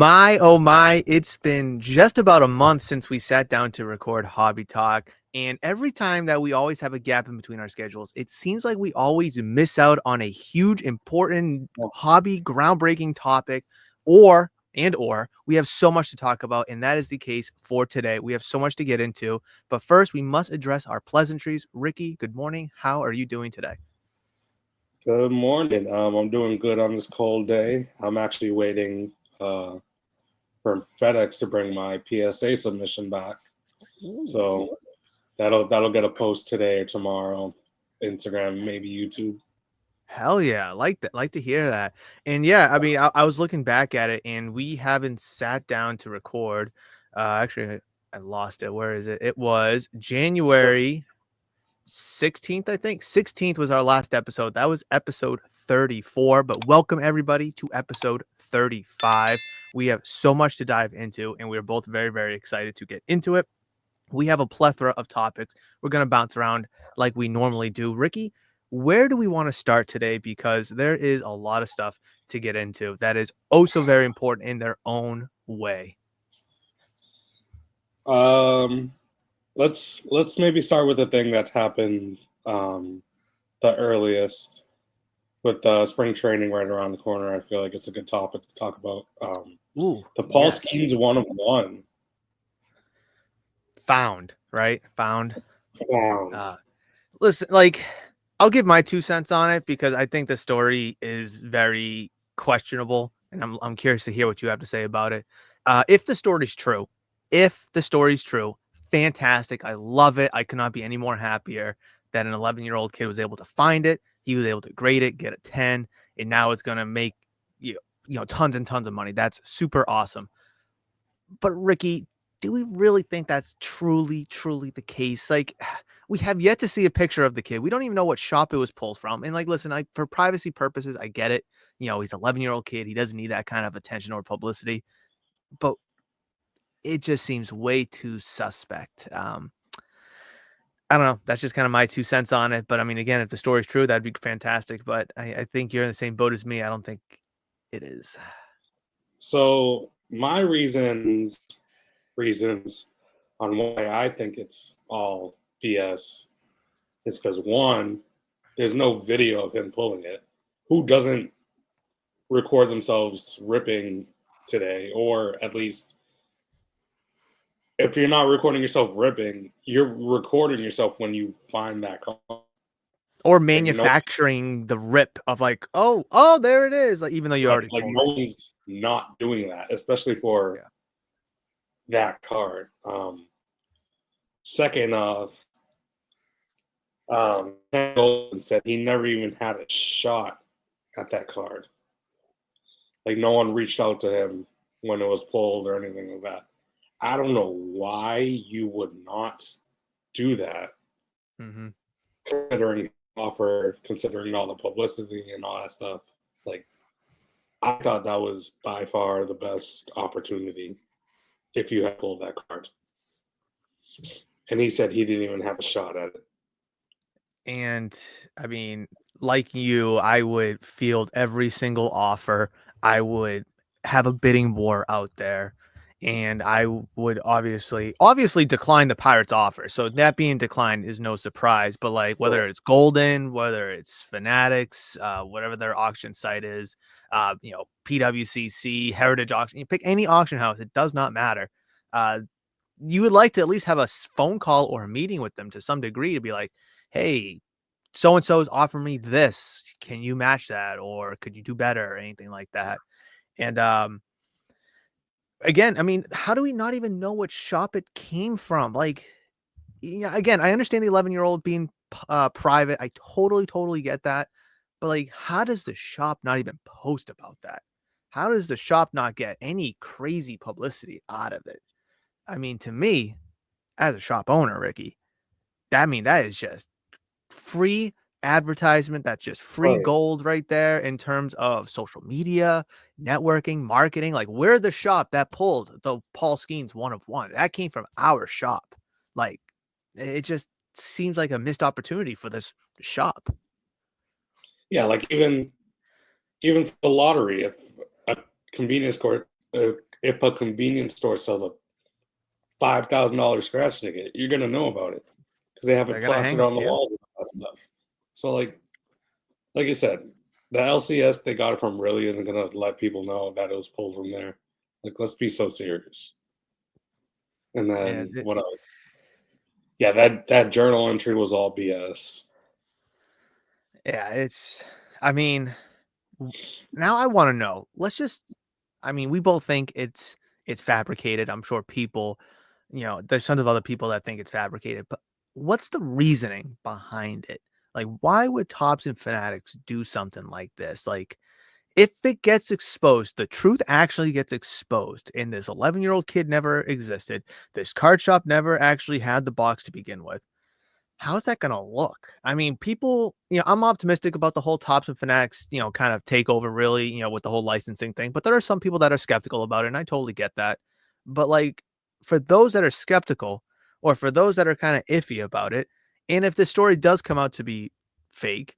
Oh my, it's been just about a month since we sat down to record Hobby Talk. And every time that we always have a gap in between our schedules, it seems like we always miss out on a huge, important hobby, groundbreaking topic, or we have so much to talk about. And that is the case for today. We have so much to get into. But first, we must address our pleasantries. Ricky, good morning. How are you doing today? Good morning. I'm doing good on this cold day. I'm actually waiting for FedEx to bring my PSA submission back. So that'll get a post today or tomorrow on Instagram, maybe YouTube. Hell yeah, I like that. Like to hear that. And yeah, I mean, I was looking back at it, and we haven't sat down to record. Actually, I lost it. Where is it? It was Six. January 16th, I think. 16th was our last episode. That was episode 34. But welcome everybody to episode 35. We have so much to dive into, and we're both very, very excited to get into it. We have a plethora of topics. We're going to bounce around like we normally do. Ricky, where do we want to start today? Because there is a lot of stuff to get into that is oh so very important in their own way. Um, let's maybe start with the thing that happened the earliest with spring training right around the corner. I feel like it's a good topic to talk about. Ooh, The Paul yes. Skenes 1-of-1. Found, right? Found. Found. Uh, listen, like, I'll give my 2 cents on it because I think the story is very questionable, and I'm curious to hear what you have to say about it. If the story's true, if the story's true, fantastic. I love it. I could not be any more happier that an 11-year-old kid was able to find it. He was able to grade it, get a 10, and now it's gonna make tons and tons of money. That's super awesome. But Ricky, do we really think that's truly the case? Like, we have yet to see a picture of the kid. We don't even know what shop it was pulled from. And like, listen, for privacy purposes, I get it. He's 11-year-old kid. He doesn't need that kind of attention or publicity. But it just seems way too suspect. I don't know. That's just kind of my 2 cents on it. But I mean, again, if the story's true, that'd be fantastic. But I think you're in the same boat as me. I don't think it is. So my reasons on why I think it's all BS is because one, there's no video of him pulling it. Who doesn't record themselves ripping today? Or at least if you're not recording yourself ripping, you're recording yourself when you find that car. Or Like no, manufacturing the rip of like, oh, there it is. Like, even though you like already like pulled no it. one's not doing that, especially for Yeah. that card. Second off, Ken Golden said he never even had a shot at that card. Like no one reached out to him when it was pulled or anything like that. I don't know why you would not do that, Mm-hmm. considering offer, considering all the publicity and all that stuff. Like I thought that was by far the best opportunity if you had pulled that card. And he said he didn't even have a shot at it. And I mean, like you, I would field every single offer. I would have a bidding war out there. And I would obviously decline the Pirates offer. So that being declined is no surprise. But like whether it's Golden, whether it's Fanatics, whatever their auction site is, PWCC, Heritage Auction, you pick any auction house, it does not matter. Uh, you would like to at least have a phone call or a meeting with them to some degree to be like, hey, so and so is offering me this. Can you match that? Or could you do better or anything like that? And again, I mean, how do we not even know what shop it came from? Like, yeah, again, I understand the 11-year-old being private. I totally get that. But like, how does the shop not even post about that? How does the shop not get any crazy publicity out of it? I mean, to me, as a shop owner, Ricky, that is just free advertisement. That's just free Right. gold right there in terms of social media, networking, marketing. Like, we're the shop that pulled the Paul Skenes 1-of-1. That came from our shop. Like, it just seems like a missed opportunity for this shop. Yeah, like even for the lottery, if a convenience store if a convenience store sells a $5,000 scratch ticket, you're gonna know about it because they have They're it gonna plastered hang it. on the Yeah. walls and all that stuff. So like you said, the LCS they got it from really isn't gonna let people know that it was pulled from there. Like, let's be so serious. And Yeah. then what else? Yeah, that journal entry was all BS. Yeah. I mean, now I want to know. I mean, we both think it's fabricated. I'm sure people, there's tons of other people that think it's fabricated, but what's the reasoning behind it? Like, why would Tops and Fanatics do something like this? Like, if it gets exposed, the truth actually gets exposed, and this 11-year-old kid never existed, this card shop never actually had the box to begin with. How's that gonna look? I mean, people, I'm optimistic about the whole Tops and Fanatics, kind of takeover, really, with the whole licensing thing. But there are some people that are skeptical about it, and I totally get that. But like, for those that are skeptical, or for those that are kind of iffy about it, and if the story does come out to be fake,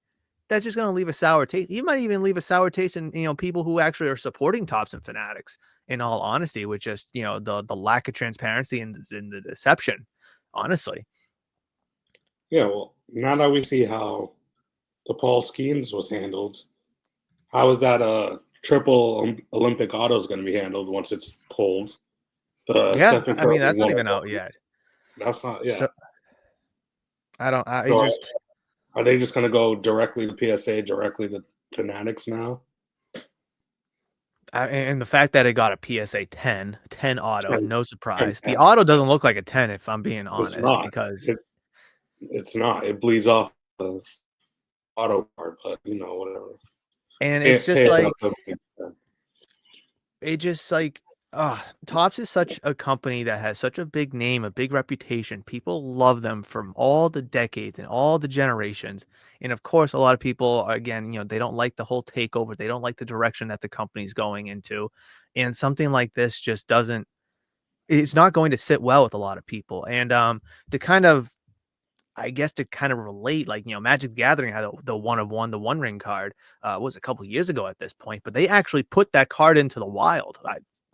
that's just gonna leave a sour taste. You might even leave a sour taste in people who actually are supporting Tops and Fanatics. In all honesty, with just the lack of transparency and the deception, honestly. Yeah, well, now that we see how the Paul Skenes was handled, how is that a triple Olympic auto is going to be handled once it's pulled? The Yeah, Stephen I mean, Curry that's not even out 101. yet. That's not, yeah. So I don't I So just are they just going to go directly to PSA, directly to Fanatics now? and the fact that it got a PSA 10 auto, And no and surprise. The 10. auto doesn't look like a 10 if I'm being It's honest, not. because It's not. It bleeds off the auto card, but whatever. and it's Pay, just pay like enough to it just like Topps is such a company that has such a big name, a big reputation. People love them from all the decades and all the generations. And of course, a lot of people, again, they don't like the whole takeover. They don't like the direction that the company's going into. And something like this just doesn't, it's not going to sit well with a lot of people. And to kind of, I guess, to kind of relate, like, Magic the Gathering had the one of one, the One Ring card, was a couple years ago at this point, but they actually put that card into the wild.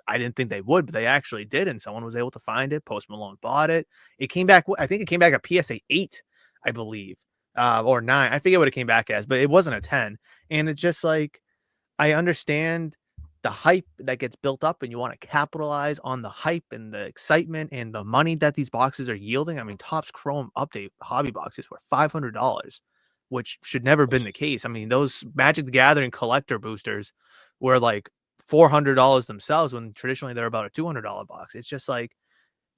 I didn't think they would, but they actually did, and someone was able to find it. Post Malone bought it. It came back. I think it came back a PSA 8, I believe, or 9. I forget what it came back as, but it wasn't a 10. And it's just like, I understand the hype that gets built up and you want to capitalize on the hype and the excitement and the money that these boxes are yielding. I mean, Topps Chrome Update hobby boxes were $500, which should never have been the case. I mean, those Magic the Gathering collector boosters were like $400 themselves when traditionally they're about a $200 box. It's just like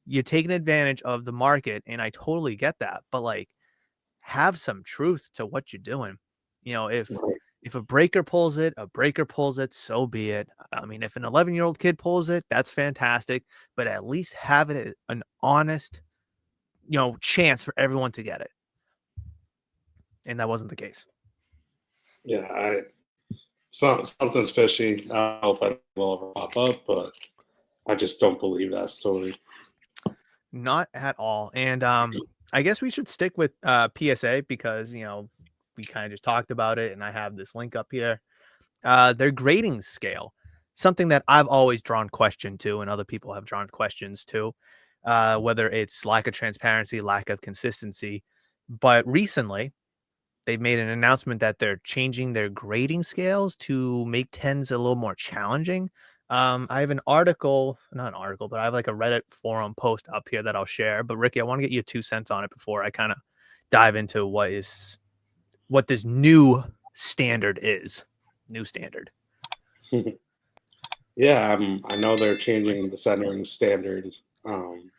you're taking advantage of the market, and I totally get that. But like, have some truth to what you're doing. If a breaker pulls it, a breaker pulls it, so be it. I mean, if an 11-year-old kid pulls it, that's fantastic, but at least have it an honest, chance for everyone to get it. And that wasn't the case. Yeah, something's fishy. I don't know if that will ever pop up, but I just don't believe that story. Not at all. And I guess we should stick with PSA because, we kind of just talked about it, and I have this link up here. Their grading scale, something that I've always drawn question to, and other people have drawn questions to, whether it's lack of transparency, lack of consistency. But recently, they've made an announcement that they're changing their grading scales to make tens a little more challenging. I have an article, not an article, but I have like a Reddit forum post up here that I'll share. But Ricky, I want to get your 2 cents on it before I kind of dive into what this new standard is. New standard. Yeah, I know they're changing the centering standard. Um,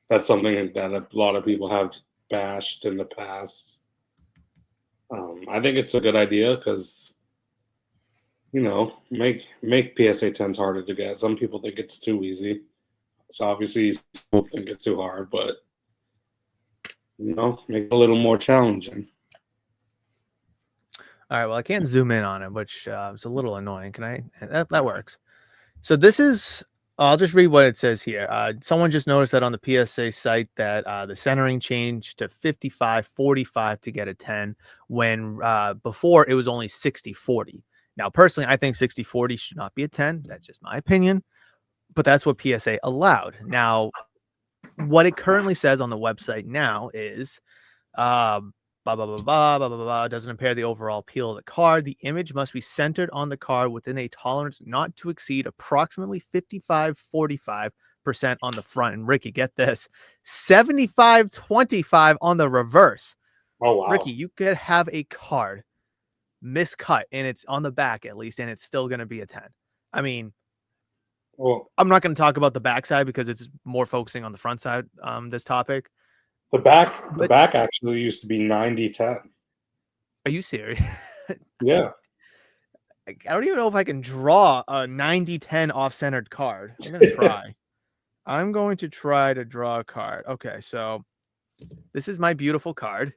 that's something that a lot of people have bashed in the past. I think it's a good idea because make PSA 10s harder to get. Some people think it's too easy. So obviously, some people think it's too hard, but make it a little more challenging. All right. Well, I can't zoom in on it, which is a little annoying. Can I? That works. So this is. I'll just read what it says here. Someone just noticed that on the PSA site that the centering changed to 55-45 to get a 10 when before it was only 60-40. Now, personally, I think 60-40 should not be a 10. That's just my opinion. but that's what PSA allowed. Now, what it currently says on the website now is blah, blah, blah, blah, blah, blah, blah, doesn't impair the overall appeal of the card. The image must be centered on the card within a tolerance not to exceed approximately 55-45% on the front. And Ricky, get this, 75-25 on the reverse. Oh wow. Ricky, you could have a card miscut and it's on the back at least, and it's still going to be a 10. I mean, Well, I'm not going to talk about the backside because it's more focusing on the front side, this topic. the back actually used to be 90-10. Are you serious? Yeah. I don't even know if I can draw a 90-10 off-centered card. I'm going to try. I'm going to try to draw a card. Okay, so this is my beautiful card.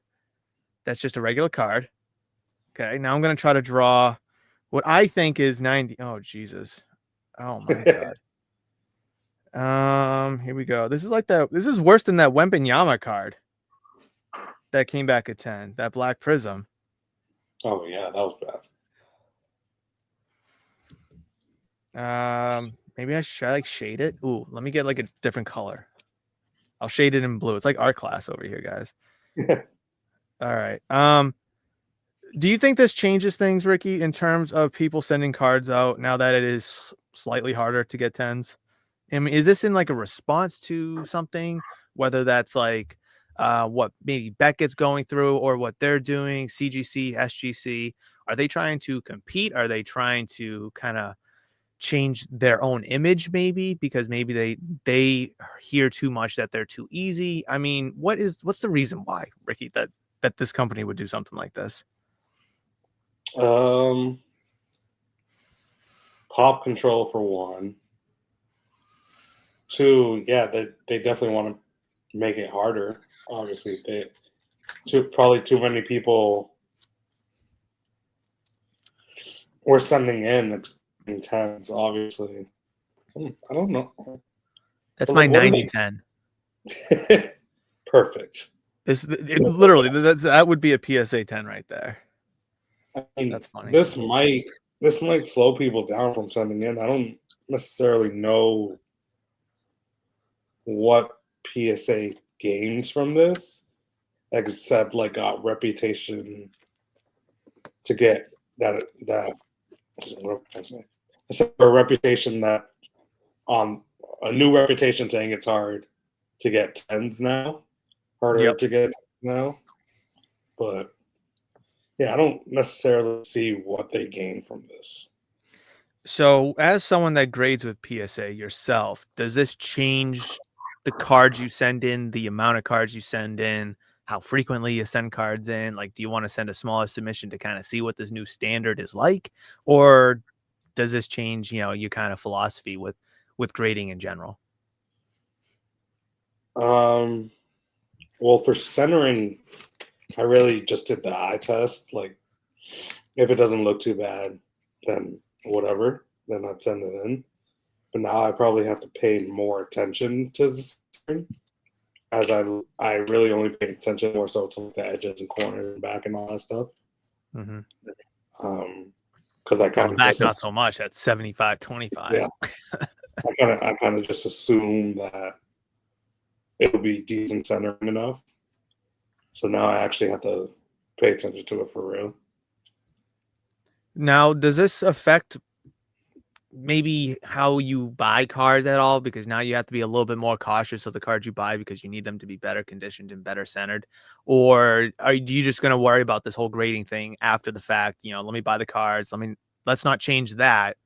That's just a regular card. Okay, now I'm going to try to draw what I think is 90. Oh, Jesus. Oh, my God. Here we go. This is worse than that Wembenyama card that came back at 10, that Black Prism. Oh yeah, that was bad. Maybe I should like shade it. Ooh, let me get like a different color. I'll shade it in blue. It's like art class over here, guys. All right. Do you think this changes things, Ricky, in terms of people sending cards out now that it is slightly harder to get 10s? I mean, is this in like a response to something, whether that's like what maybe Beckett's going through or what they're doing, CGC, SGC? Are they trying to compete? Are they trying to kind of change their own image maybe because maybe they hear too much that they're too easy? I mean, what's the reason why, Ricky, that this company would do something like this? bad. Pop control for one. Two, yeah, they definitely want to make it harder. Obviously, probably too many people were sending in 10s. Obviously, I don't know. That's my 90-10. Perfect. Literally that would be a PSA 10 right there. I mean, that's funny. This might slow people down from sending in. I don't necessarily know what PSA gains from this, except like a reputation to get that a reputation that on a new reputation saying it's hard to get 10s now, harder to get now. But yeah, I don't necessarily see what they gain from this. So, as someone that grades with PSA yourself, does this change the cards you send in, the amount of cards you send in, how frequently you send cards in? Like, do you want to send a smaller submission to kind of see what this new standard is like? Or does this change, your kind of philosophy with grading in general? Well, for centering, I really just did the eye test. Like, if it doesn't look too bad, then whatever, then I'd send it in. But now I probably have to pay more attention to this, as I really only pay attention more so to the edges and corners and back and all that stuff. Mm-hmm. Because I kind of back not so much at 75-25. Yeah, I kind of just assume that it'll be decent centering enough. So now I actually have to pay attention to it for real. Now, does this affect maybe how you buy cards at all? Because now you have to be a little bit more cautious of the cards you buy because you need them to be better conditioned and better centered. Or are you just going to worry about this whole grading thing after the fact? Let me buy the cards. Let's not change that.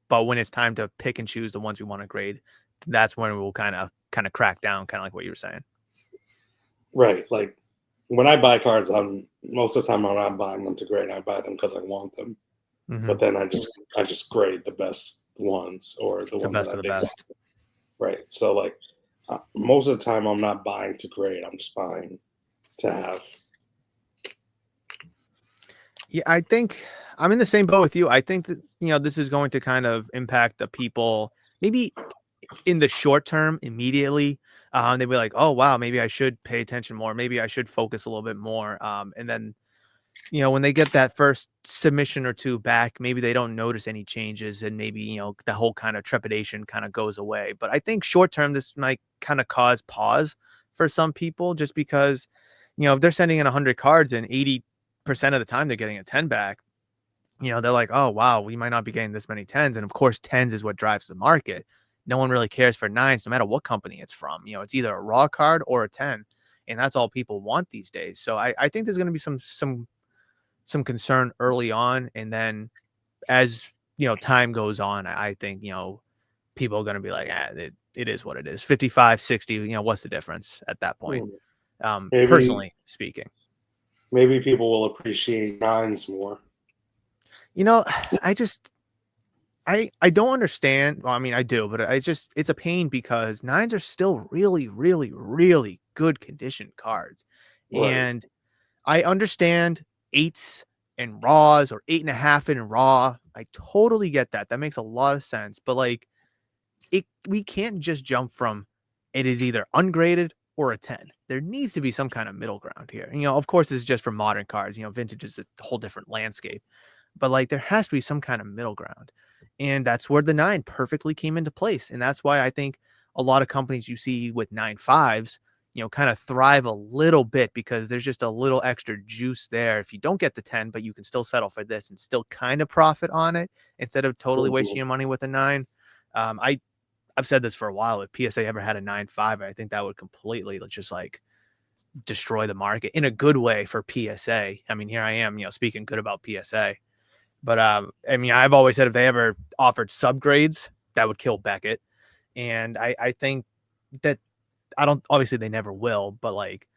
But when it's time to pick and choose the ones we want to grade, that's when we'll kind of crack down, kind of like what you were saying. Right. Like when I buy cards, most of the time I'm not buying them to grade. I buy them because I want them. Mm-hmm. But then I just grade the best ones or the ones best of the best. Right. So like most of the time I'm not buying to grade. I'm just buying to have. Yeah, I think I'm in the same boat with you. I think that, this is going to kind of impact the people maybe in the short term immediately. They'd be like, oh, wow, maybe I should pay attention more. Maybe I should focus a little bit more. And then when they get that first submission or two back, maybe they don't notice any changes and maybe, the whole kind of trepidation kind of goes away. But I think short term, this might kind of cause pause for some people just because, if they're sending in 100 cards and 80% of the time they're getting a 10 back, they're like, oh, wow, we might not be getting this many tens. And of course, tens is what drives the market. No one really cares for nines, no matter what company it's from. It's either a raw card or a 10. And that's all people want these days. So I think there's going to be some concern early on. And then as, time goes on, I think, people are going to be like, it is what it is. 55, 60, what's the difference at that point? Maybe Personally speaking. maybe people will appreciate nines more. I just I don't understand. Well, I mean, I do, but it's a pain because nines are still really, really, really good condition cards. Right. And I understand eights and raws or 8.5 in raw. I totally get that. That makes a lot of sense. But like we can't just jump from it is either ungraded or a 10. There needs to be some kind of middle ground here. Of course, it's just for modern cards. Vintage is a whole different landscape. But like there has to be some kind of middle ground. And that's where the 9 perfectly came into place. And that's why I think a lot of companies you see with 9.5s, kind of thrive a little bit because there's just a little extra juice there. If you don't get the 10, but you can still settle for this and still kind of profit on it instead of totally wasting your money with a 9. I've said this for a while. If PSA ever had a 9.5, I think that would completely just like destroy the market in a good way for PSA. I mean, here I am, speaking good about PSA. But I mean, I've always said if they ever offered subgrades, that would kill Beckett. And I think that obviously they never will, but like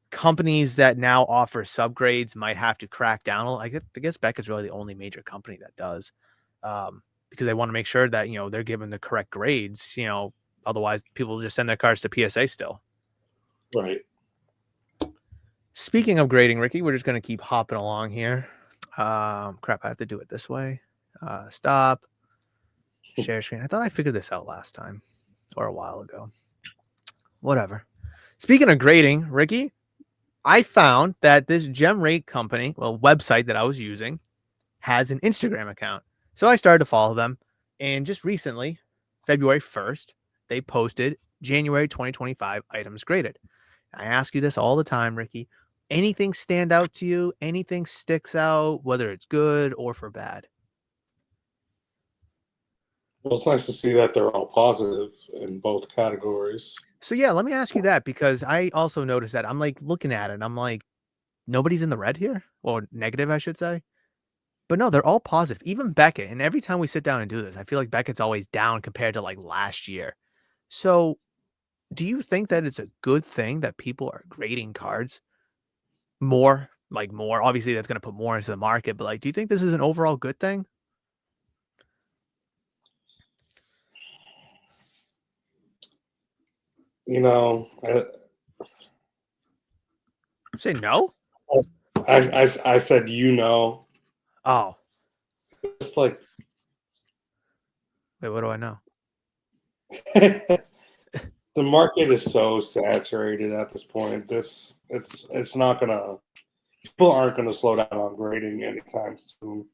companies that now offer subgrades might have to crack down. I guess Beckett's really the only major company that does, because they want to make sure that, they're given the correct grades, otherwise people just send their cards to PSA still. Right. Speaking of grading, Ricky, we're just going to keep hopping along here. Crap, I have to do it this way. Stop. Share screen. I thought I figured this out last time or a while ago. Whatever. Speaking of grading, Ricky, I found that this gem rate company, website that I was using, has an Instagram account. So I started to follow them. And just recently, February 1st, they posted January 2025 items graded. I ask you this all the time, Ricky. Anything stand out to you? Anything sticks out, whether it's good or for bad? Well, it's nice to see that they're all positive in both categories. So yeah, let me ask you that because I also noticed that I'm like looking at it and I'm like, nobody's in the red here or negative, I should say. But no, they're all positive. Even Beckett. And every time we sit down and do this, I feel like Beckett's always down compared to like last year. So do you think that it's a good thing that people are grading cards more? Like more? Obviously, that's going to put more into the market. But like, do you think this is an overall good thing? I, Say no. I said, Oh, it's like wait, what do I know? the market is so saturated at this point. It's not gonna people aren't gonna slow down on grading anytime soon.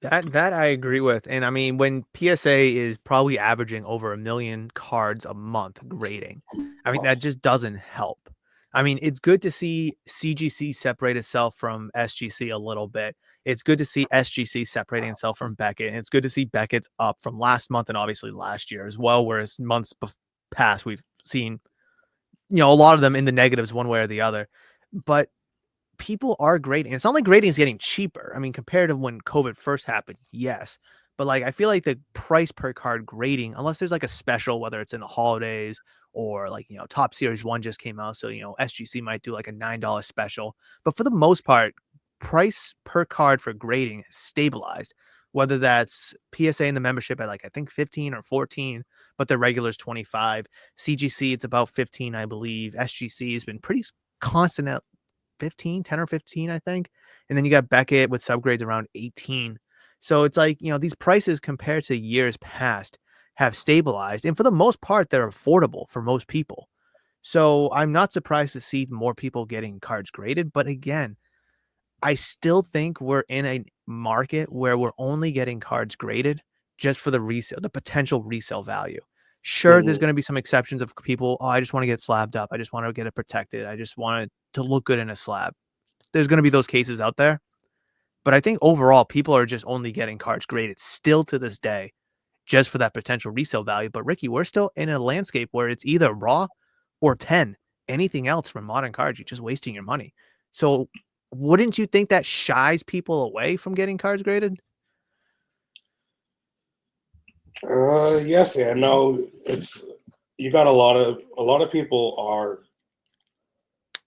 That I agree with. And I mean, when PSA is probably averaging over 1 million cards a month grading, I mean, that just doesn't help. I mean, it's good to see CGC separate itself from SGC a little bit. It's good to see SGC separating itself from Beckett. And it's good to see Beckett's up from last month and obviously last year as well, whereas months past, we've seen, a lot of them in the negatives one way or the other. But people are grading. It's not like grading is getting cheaper. I mean, compared to when COVID first happened, yes. But like, I feel like the price per card grading, unless there's like a special, whether it's in the holidays or like, Top Series 1 just came out. So, SGC might do like a $9 special. But for the most part, price per card for grading is stabilized, whether that's PSA in the membership at like, I think 15 or 14, but the regular is 25. CGC, it's about 15, I believe. SGC has been pretty constant at 15, 10 or 15, I think. And then you got Beckett with subgrades around 18. So it's like, these prices compared to years past have stabilized. And for the most part, they're affordable for most people. So I'm not surprised to see more people getting cards graded. But again, I still think we're in a market where we're only getting cards graded just for the resale, the potential resale value. Sure, there's Mhm. going to be some exceptions of people, oh, I just want to get slabbed up. I just want to get it protected. I just want it to look good in a slab. There's going to be those cases out there. But I think overall, people are just only getting cards graded still to this day just for that potential resale value. But Ricky, we're still in a landscape where it's either raw or 10. Anything else from modern cards, you're just wasting your money. So wouldn't you think that shies people away from getting cards graded? Yes, yeah, no, it's you got a lot of people are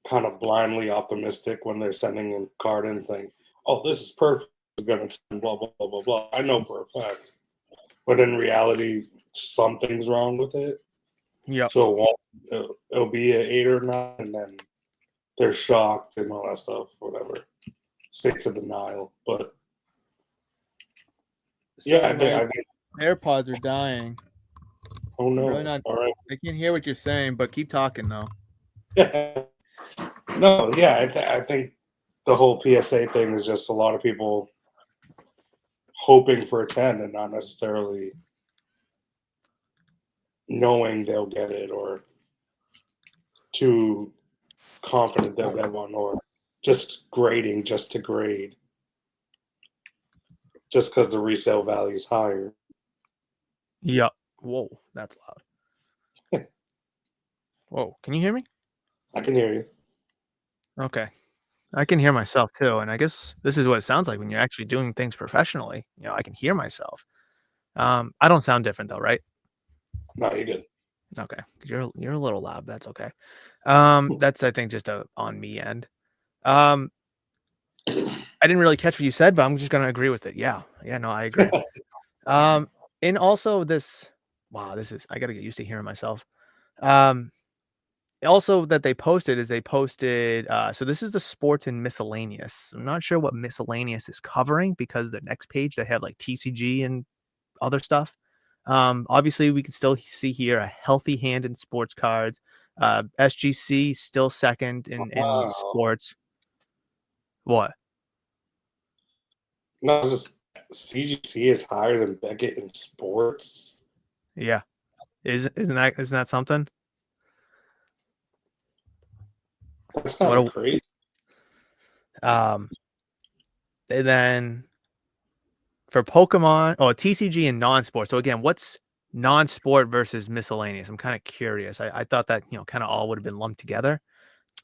kind of blindly optimistic when they're sending a card and think, "Oh, this is perfect. It's gonna send blah blah blah blah blah." I know for a fact, but in reality, something's wrong with it. Yep. So it'll be an 8 or 9, and then they're shocked and all that stuff, whatever. States of denial, but yeah, Sorry, my I think. AirPods are dying. Oh I'm really no! not. All right. I can't hear what you're saying, but keep talking though. No, yeah, I think the whole PSA thing is just a lot of people hoping for a 10 and not necessarily knowing they'll get it or too confident they'll get one or just grading just to grade just because the resale value is higher. Yep. Whoa, that's loud. Whoa, can you hear me? I can hear you. Okay. I can hear myself too, and I guess this is what it sounds like when you're actually doing things professionally. I can hear myself. I don't sound different though, right? No, you're good. Okay, 'cause you're a little loud. That's okay. That's I think just a on me end. Um, I didn't really catch what you said, but I'm just gonna agree with it. Yeah, yeah, no, I agree. Um, and also this, wow, this is I gotta get used to hearing myself. Um, also that they posted. So this is the sports and miscellaneous. I'm not sure what miscellaneous is covering because the next page they have like TCG and other stuff. Obviously, we can still see here a healthy hand in sports cards. SGC still second in Wow. sports. What? No, just CGC is higher than Beckett in sports. Yeah, isn't that something? That's What? kind of crazy. And then for Pokemon, oh TCG and non-sport. So again, what's non-sport versus miscellaneous? I'm kind of curious. I thought that kind of all would have been lumped together.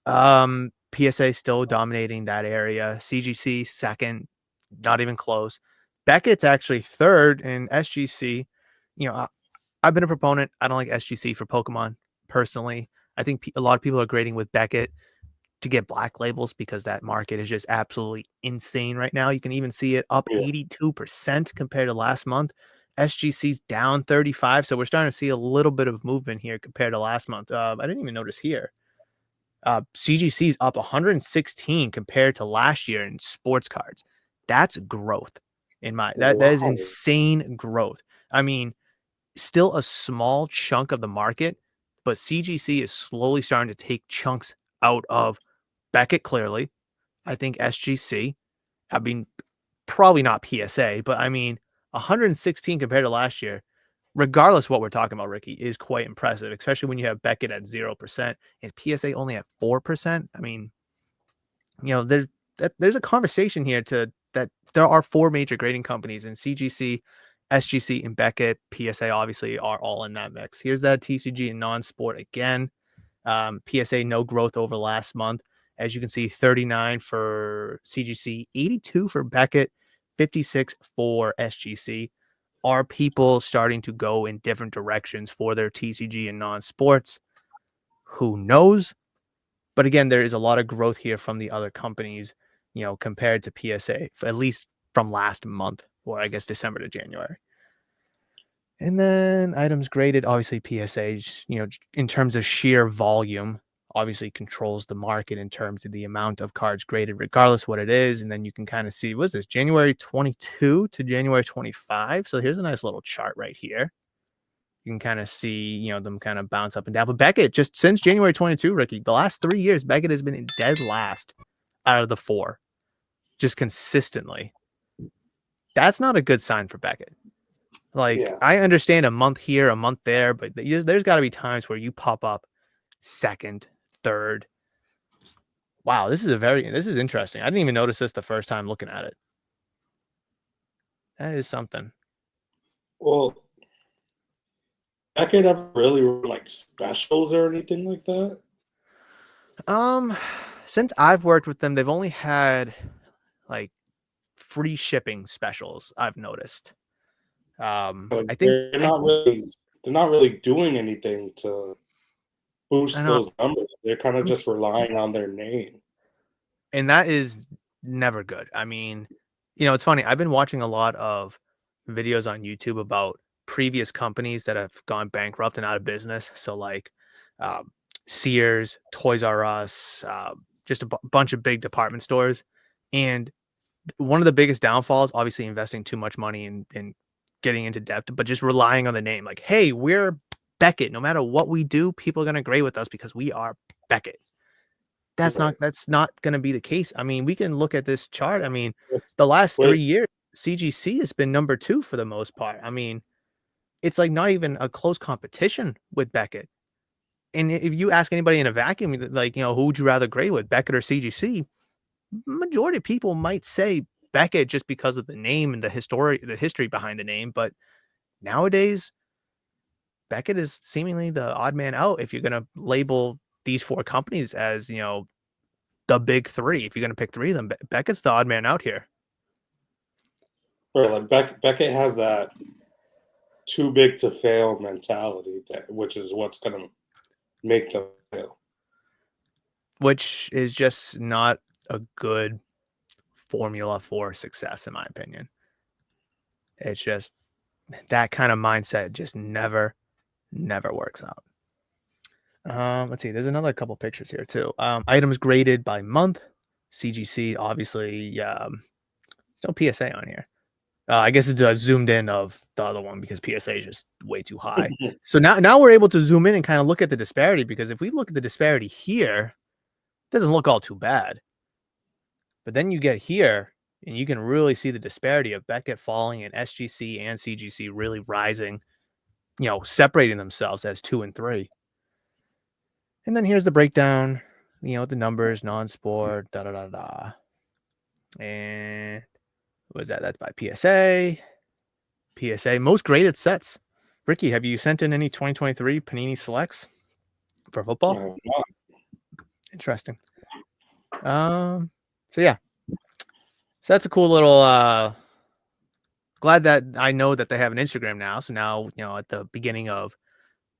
PSA still dominating that area. CGC second, not even close. Beckett's actually third in SGC. I've been a proponent. I don't like SGC for Pokemon personally. I think a lot of people are grading with Beckett to get black labels because that market is just absolutely insane right now. You can even see it up Yeah. 82% compared to last month. SGC's down 35, so we're starting to see a little bit of movement here compared to last month. I didn't even notice here. CGC's up 116 compared to last year in sports cards. That's growth in my that is Wow. insane growth. I mean, still a small chunk of the market, but CGC is slowly starting to take chunks out of Beckett clearly. I think SGC. I mean, probably not PSA, but I mean, 116 compared to last year, regardless what we're talking about, Ricky, is quite impressive, especially when you have Beckett at 0% and PSA only at 4%. I mean, there's a conversation here to that there are four major grading companies in CGC, SGC, and Beckett. PSA obviously are all in that mix. Here's that TCG and non-sport again. PSA no growth over last month. As you can see, 39 for CGC, 82 for Beckett, 56 for SGC. Are people starting to go in different directions for their TCG and non-sports? Who knows? But again, there is a lot of growth here from the other companies, compared to PSA, at least from last month, or I guess December to January. And then items graded, obviously PSA, in terms of sheer volume, obviously controls the market in terms of the amount of cards graded, regardless what it is. And then you can kind of see, what's this, January 22 to January 25. So here's a nice little chart right here. You can kind of see, them kind of bounce up and down. But Beckett, just since January 22, Ricky, the last 3 years, Beckett has been in dead last out of the 4, just consistently. That's not a good sign for Beckett. Like, I understand a month here, a month there, but there's got to be times where you pop up second, third. Wow, this is interesting. I didn't even notice this the first time looking at it. That is something. Well, Beckett ever really like specials or anything like that? Since I've worked with them, they've only had like free shipping specials, I've noticed. Like, I think they're not really doing anything to boost those numbers. They're kind of just relying on their name. And that is never good. I mean, it's funny. I've been watching a lot of videos on YouTube about previous companies that have gone bankrupt and out of business. So like Sears, Toys R Us, just a bunch of big department stores. And one of the biggest downfalls, obviously investing too much money in getting into debt, but just relying on the name. Like, hey, we're Beckett. No matter what we do, people are going to agree with us because we are Beckett. That's not going to be the case. I mean, we can look at this chart. I mean, the last 3 years, CGC has been number 2 for the most part. I mean, it's like not even a close competition with Beckett. And if you ask anybody in a vacuum, like, who would you rather grade with, Beckett or CGC? Majority of people might say Beckett just because of the name and the history behind the name. But nowadays, Beckett is seemingly the odd man out if you're going to label these 4 companies as, the big 3. If you're going to pick 3 of them, Beckett's the odd man out here. Right, like Beckett has that too big to fail mentality, which is what's going to make them fail. Which is just not a good formula for success, in my opinion. It's just that kind of mindset just never works out. Let's see. There's another couple pictures here too. Items graded by month. CGC, obviously. There's no PSA on here. I guess it's zoomed in of the other one because PSA is just way too high. So now we're able to zoom in and kind of look at the disparity, because if we look at the disparity here, it doesn't look all too bad. But then you get here and you can really see the disparity of Beckett falling and SGC and CGC really rising, separating themselves as 2 and 3. And then here's the breakdown, the numbers, non-sport, da-da-da-da. And what is that? That's by PSA. PSA, most graded sets. Ricky, have you sent in any 2023 Panini Selects for football? Interesting. So yeah. So that's a cool little, glad that I know that they have an Instagram now. So now, at the beginning of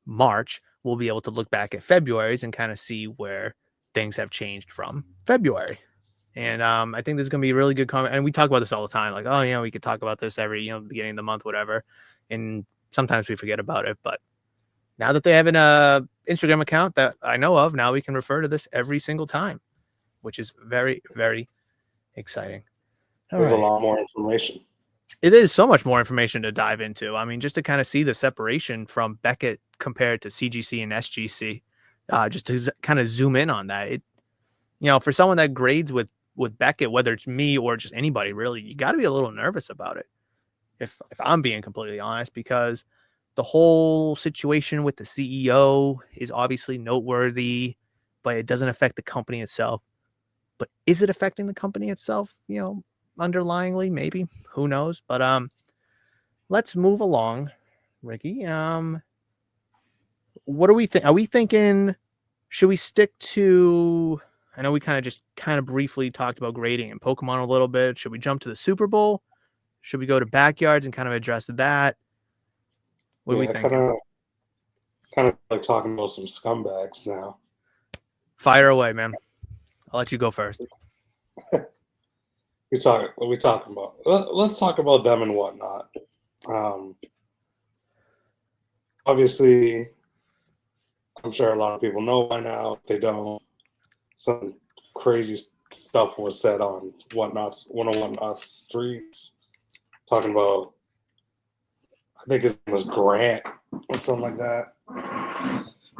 March, we'll be able to look back at February's and kind of see where things have changed from February. And I think this is going to be a really good comment. And we talk about this all the time. Like, oh, we could talk about this every, beginning of the month, whatever. And sometimes we forget about it. But now that they have an Instagram account that I know of, now we can refer to this every single time, which is very, very exciting. There's a lot more information. It is so much more information to dive into. I mean, just to kind of see the separation from Beckett compared to CGC and SGC, just to kind of zoom in on that. It, for someone that grades with Beckett, whether it's me or just anybody, really, you got to be a little nervous about it. If I'm being completely honest, because the whole situation with the CEO is obviously noteworthy, but it doesn't affect the company itself. But is it affecting the company itself? Underlyingly, maybe, who knows? But let's move along, Ricky. What do we think? Are we thinking, should we stick to, I know we kind of briefly talked about grading and Pokemon a little bit. Should we jump to the Super Bowl? Should we go to backyards and kind of address that? What are we thinking? Kind of like talking about some scumbags now. Fire away, man. I'll let you go first. What are we talking about? Let's talk about them and whatnot. Obviously, I'm sure a lot of people know by now. If they don't, some crazy stuff was said on Whatnot's 101 streets, talking about, I think his name was Grant, or something like that.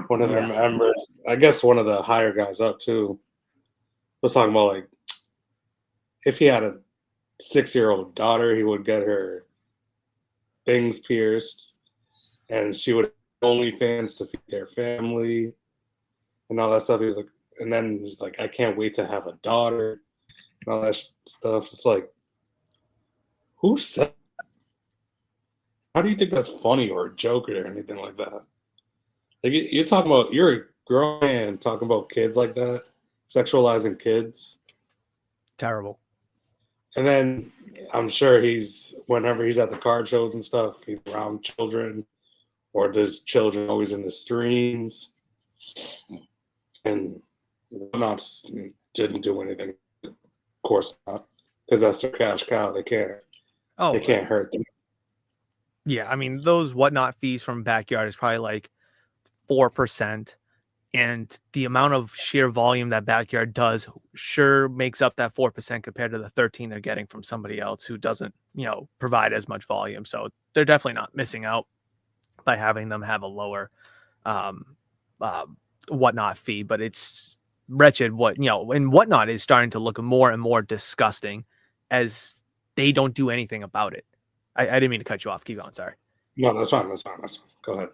One of Yeah. their members, I guess one of the higher guys up too, was talking about like if he had a 6-year-old daughter, he would get her things pierced, and she would have OnlyFans to feed their family and all that stuff. He was like, and then he's like, I can't wait to have a daughter and all that stuff. It's like, who said? How do you think that's funny or a joke or anything like that? Like you're talking about, you're a grown man talking about kids like that, sexualizing kids. Terrible. And then I'm sure whenever he's at the card shows and stuff, he's around children, or there's children always in the streams. And Whatnot didn't do anything. Of course not, because that's their cash cow. They can't hurt them. Yeah, I mean, those Whatnot fees from Backyard is probably like 4%. And the amount of sheer volume that Backyard does sure makes up that 4% compared to the 13 they're getting from somebody else who doesn't, provide as much volume. So they're definitely not missing out by having them have a lower um, uh, Whatnot fee. But it's wretched and Whatnot is starting to look more and more disgusting as they don't do anything about it. I didn't mean to cut you off. Keep going. Sorry. No, that's fine. That's fine. That's fine. Go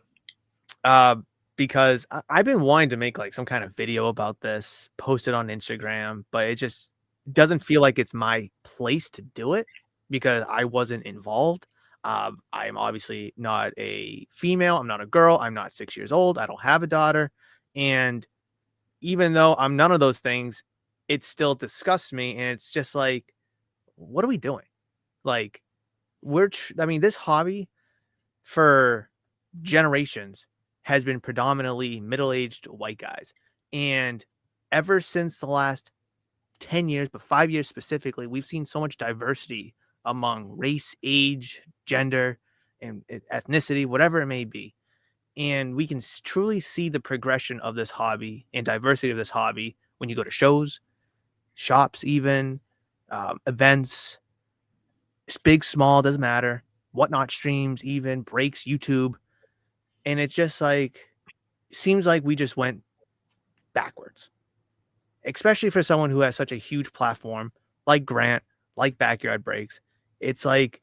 Uh, because I've been wanting to make like some kind of video about this, post it on Instagram, but it just doesn't feel like it's my place to do it because I wasn't involved. I'm obviously not a female. I'm not a girl. I'm not 6 years old. I don't have a daughter. And even though I'm none of those things, it still disgusts me. And it's just like, what are we doing? Like, this hobby for generations has been predominantly middle-aged white guys. And ever since the last 10 years, but 5 years specifically, we've seen so much diversity among race, age, gender, and ethnicity, whatever it may be. And we can truly see the progression of this hobby and diversity of this hobby when you go to shows, shops, even events, big, small, doesn't matter, Whatnot streams, even breaks, YouTube. And it's just like, seems like we just went backwards, especially for someone who has such a huge platform like Grant, like Backyard Breaks. It's like,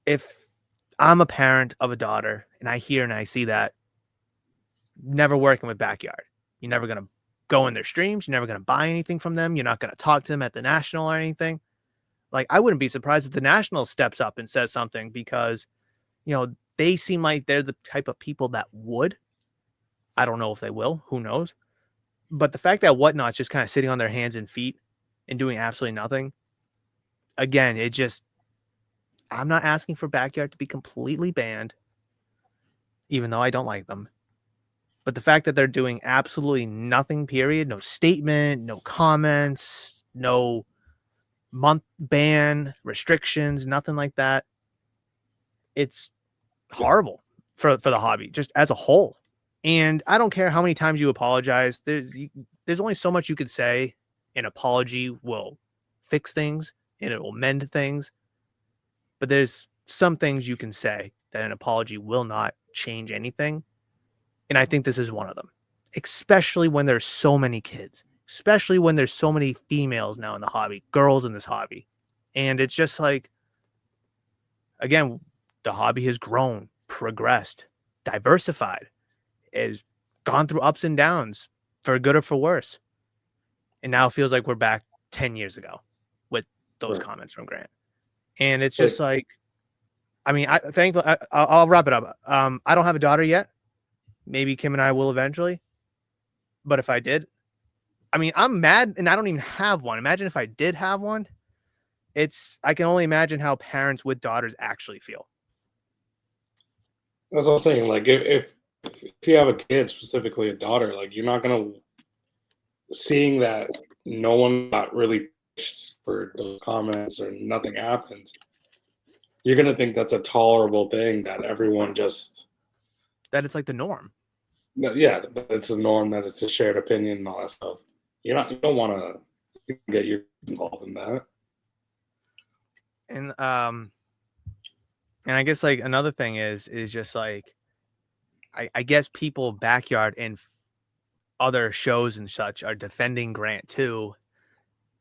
if I'm a parent of a daughter and I hear and I see that, never working with Backyard, you're never going to go in their streams. You're never going to buy anything from them. You're not going to talk to them at the National or anything. Like, I wouldn't be surprised if the National steps up and says something because, they seem like they're the type of people that would. I don't know if they will. Who knows? But the fact that Whatnot's just kind of sitting on their hands and feet and doing absolutely nothing, again, I'm not asking for Backyard to be completely banned, even though I don't like them. But the fact that they're doing absolutely nothing, period, no statement, no comments, no month ban, restrictions, nothing like that, it's horrible for the hobby, just as a whole. And I don't care how many times you apologize. There's only so much you could say. An apology will fix things and it will mend things. But there's some things you can say that an apology will not change anything. And I think this is one of them, especially when there's so many kids, especially when there's so many females now in the hobby, girls in this hobby. And it's just like, again, the hobby has grown, progressed, diversified, has gone through ups and downs for good or for worse. And now it feels like we're back 10 years ago with those comments from Grant. And it's just like, I mean, I'll wrap it up. I don't have a daughter yet. Maybe Kim and I will eventually. But if I did, I mean, I'm mad and I don't even have one. Imagine if I did have one. I can only imagine how parents with daughters actually feel. That's what I'm saying. Like if you have a kid, specifically a daughter, like you're not gonna seeing that no one got really pushed for those comments or nothing happens. You're gonna think that's a tolerable thing that everyone just that it's like the norm. Yeah, that it's a norm, that it's a shared opinion and all that stuff. You don't want to get your involved in that. And I guess like another thing is just like I guess people backyard and other shows and such are defending Grant too.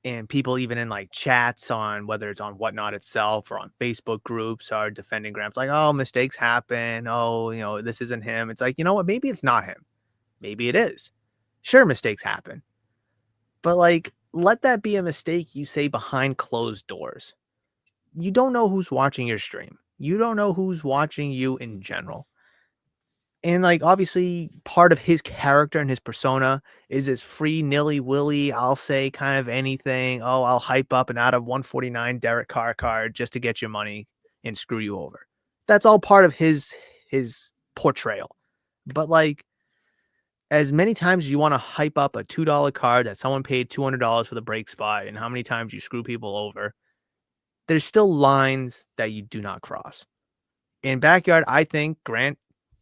And people even in like chats on whether it's on Whatnot itself or on Facebook groups are defending Grant. It's like, oh, mistakes happen. Oh, this isn't him. It's like, you know what? Maybe it's not him. Maybe it is. Sure, mistakes happen. But like, let that be a mistake you say behind closed doors. You don't know who's watching your stream. You don't know who's watching you in general. And like obviously part of his character and his persona is this free nilly willy, I'll say kind of anything. Oh, I'll hype up an out of 149 Derek Carr card just to get your money and screw you over. That's all part of his portrayal. But like as many times as you want to hype up a $2 card that someone paid $200 for the break spot and how many times you screw people over, there's still lines that you do not cross. In Backyard, I think Grant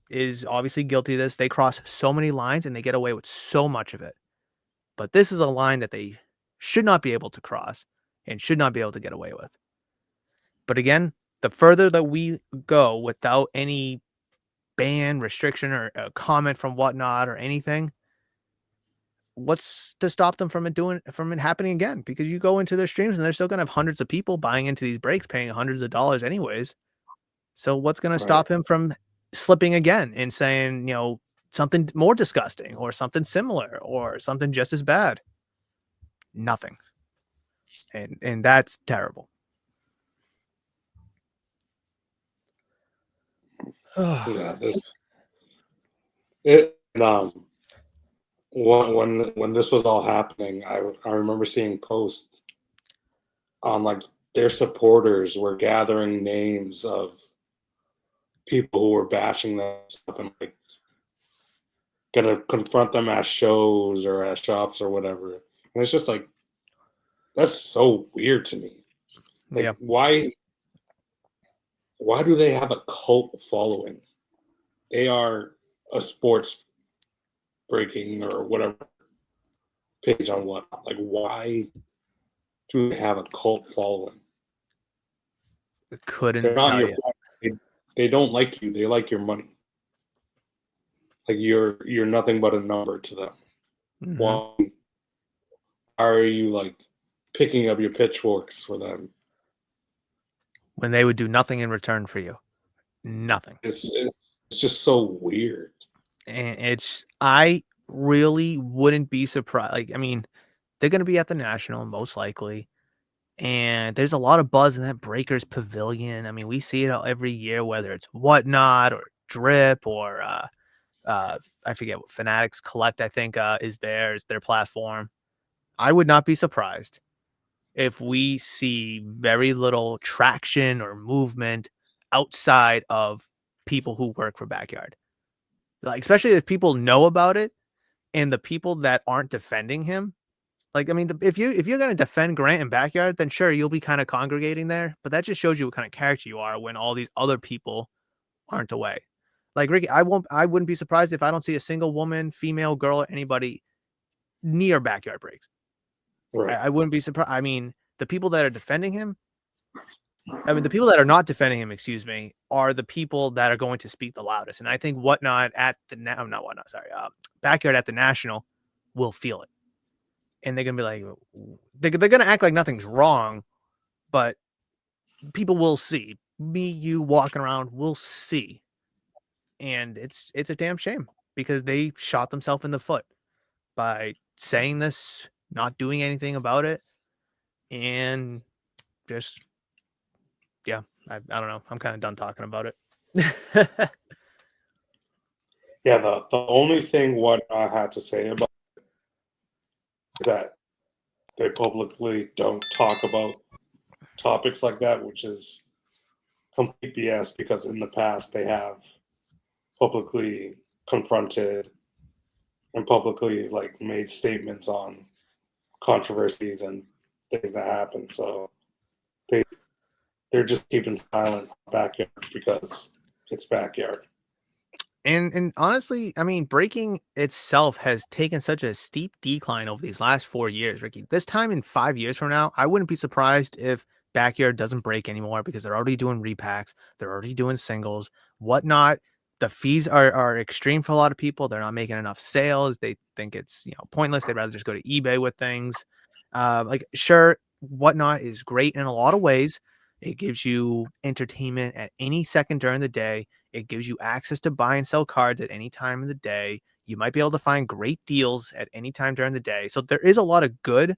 is obviously guilty of this. They cross so many lines and they get away with so much of it. But this is a line that they should not be able to cross and should not be able to get away with. But again, the further that we go without any ban, restriction, or a comment from Whatnot or anything, what's to stop them from it happening again? Because you go into their streams and they're still gonna have hundreds of people buying into these breaks, paying hundreds of dollars anyways. So what's gonna Right. stop him from slipping again and saying, something more disgusting or something similar or something just as bad? Nothing. And that's terrible. Yeah, it when this was all happening, I remember seeing posts on like their supporters were gathering names of people who were bashing them and like gonna confront them at shows or at shops or whatever. And it's just like that's so weird to me. Like Yeah. why do they have a cult following? They are a sports breaking or whatever page on what. Like why do they have a cult following? They're Couldn't not tell your you. friend. They don't like you. They like your money. Like you're nothing but a number to them. Mm-hmm. Why are you like picking up your pitchforks for them? When they would do nothing in return for you. Nothing. It's just so weird. And I really wouldn't be surprised. Like, I mean, they're going to be at the National most likely. And there's a lot of buzz in that Breakers Pavilion. I mean, we see it every year, whether it's Whatnot or Drip or I forget what Fanatics Collect, I think is their platform. I would not be surprised if we see very little traction or movement outside of people who work for Backyard. Like, especially if people know about it and the people that aren't defending him. Like, I mean, if you're going to defend Grant in Backyard, then sure, you'll be kind of congregating there. But that just shows you what kind of character you are when all these other people aren't away. Like Ricky, I wouldn't be surprised if I don't see a single woman, female, girl, or anybody near Backyard breaks. Right. I wouldn't be surprised. I mean, the people that are defending him, the people that are not defending him, excuse me, are the people that are going to speak the loudest. And I think Whatnot at the not Whatnot, sorry, Backyard at the National will feel it, and they're gonna be like, they're gonna act like nothing's wrong, but people will see. Me, you walking around, will see, and it's a damn shame because they shot themselves in the foot by saying this, not doing anything about it, and just yeah, I don't know. I'm kind of done talking about it. Yeah, the only thing what I had to say about it is that they publicly don't talk about topics like that, which is complete BS because in the past they have publicly confronted and publicly like made statements on controversies and things that happen. So they're just keeping silent backyard because it's backyard. And honestly, I mean, breaking itself has taken such a steep decline over these last 4 years, Ricky. This time in 5 years from now, I wouldn't be surprised if Backyard doesn't break anymore because they're already doing repacks, they're already doing singles, Whatnot. the fees are extreme for a lot of people. They're not making enough sales. They think it's pointless. They'd rather just go to eBay with things. Like sure, Whatnot is great in a lot of ways. It gives you entertainment at any second during the day. It gives you access to buy and sell cards at any time of the day. You might be able to find great deals at any time during the day. So there is a lot of good,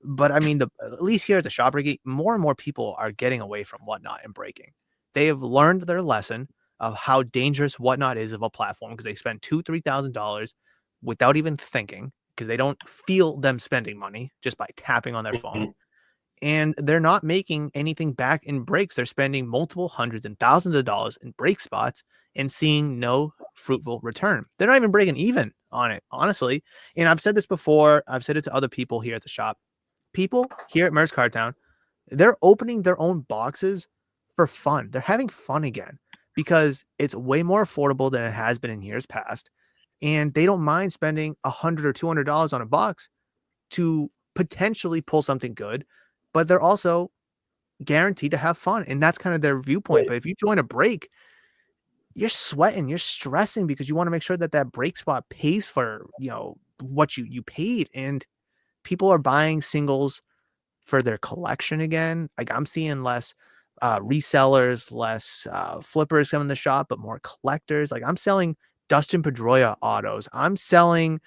but I mean, at least here at the Shop Brigade, more and more people are getting away from Whatnot and breaking. They have learned their lesson of how dangerous Whatnot is of a platform because they spend $2,000-$3,000 without even thinking because they don't feel them spending money just by tapping on their phone. And they're not making anything back in breaks. They're spending multiple hundreds and thousands of dollars in break spots and seeing no fruitful return. They're not even breaking even on it, honestly. And I've said this before. I've said it to other people here at the shop. People here at Murph's Card Town, they're opening their own boxes for fun. They're having fun again because it's way more affordable than it has been in years past. And they don't mind spending $100 or $200 on a box to potentially pull something good, but they're also guaranteed to have fun. And that's kind of their viewpoint. But if you join a break, you're sweating, you're stressing because you want to make sure that that break spot pays for, what you paid. And people are buying singles for their collection again. Like I'm seeing less resellers, less flippers come in the shop, but more collectors. Like I'm selling Dustin Pedroia autos. I'm selling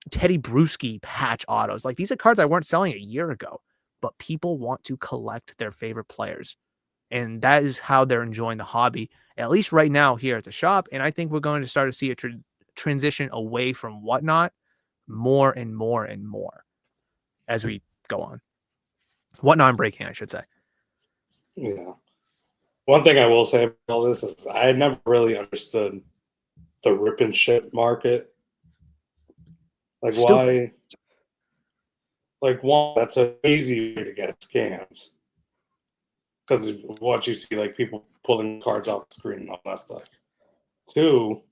Teddy Bruschi patch autos. Like these are cards I weren't selling a year ago, but people want to collect their favorite players. And that is how they're enjoying the hobby, at least right now here at the shop. And I think we're going to start to see a transition away from Whatnot more and more and more as we go on. Whatnot and breaking, I should say. Yeah. One thing I will say about all this is I had never really understood the rip and ship market. Like why? Like one, that's an easy way to get scams because of what you see, like people pulling cards off the screen and all that stuff. Two,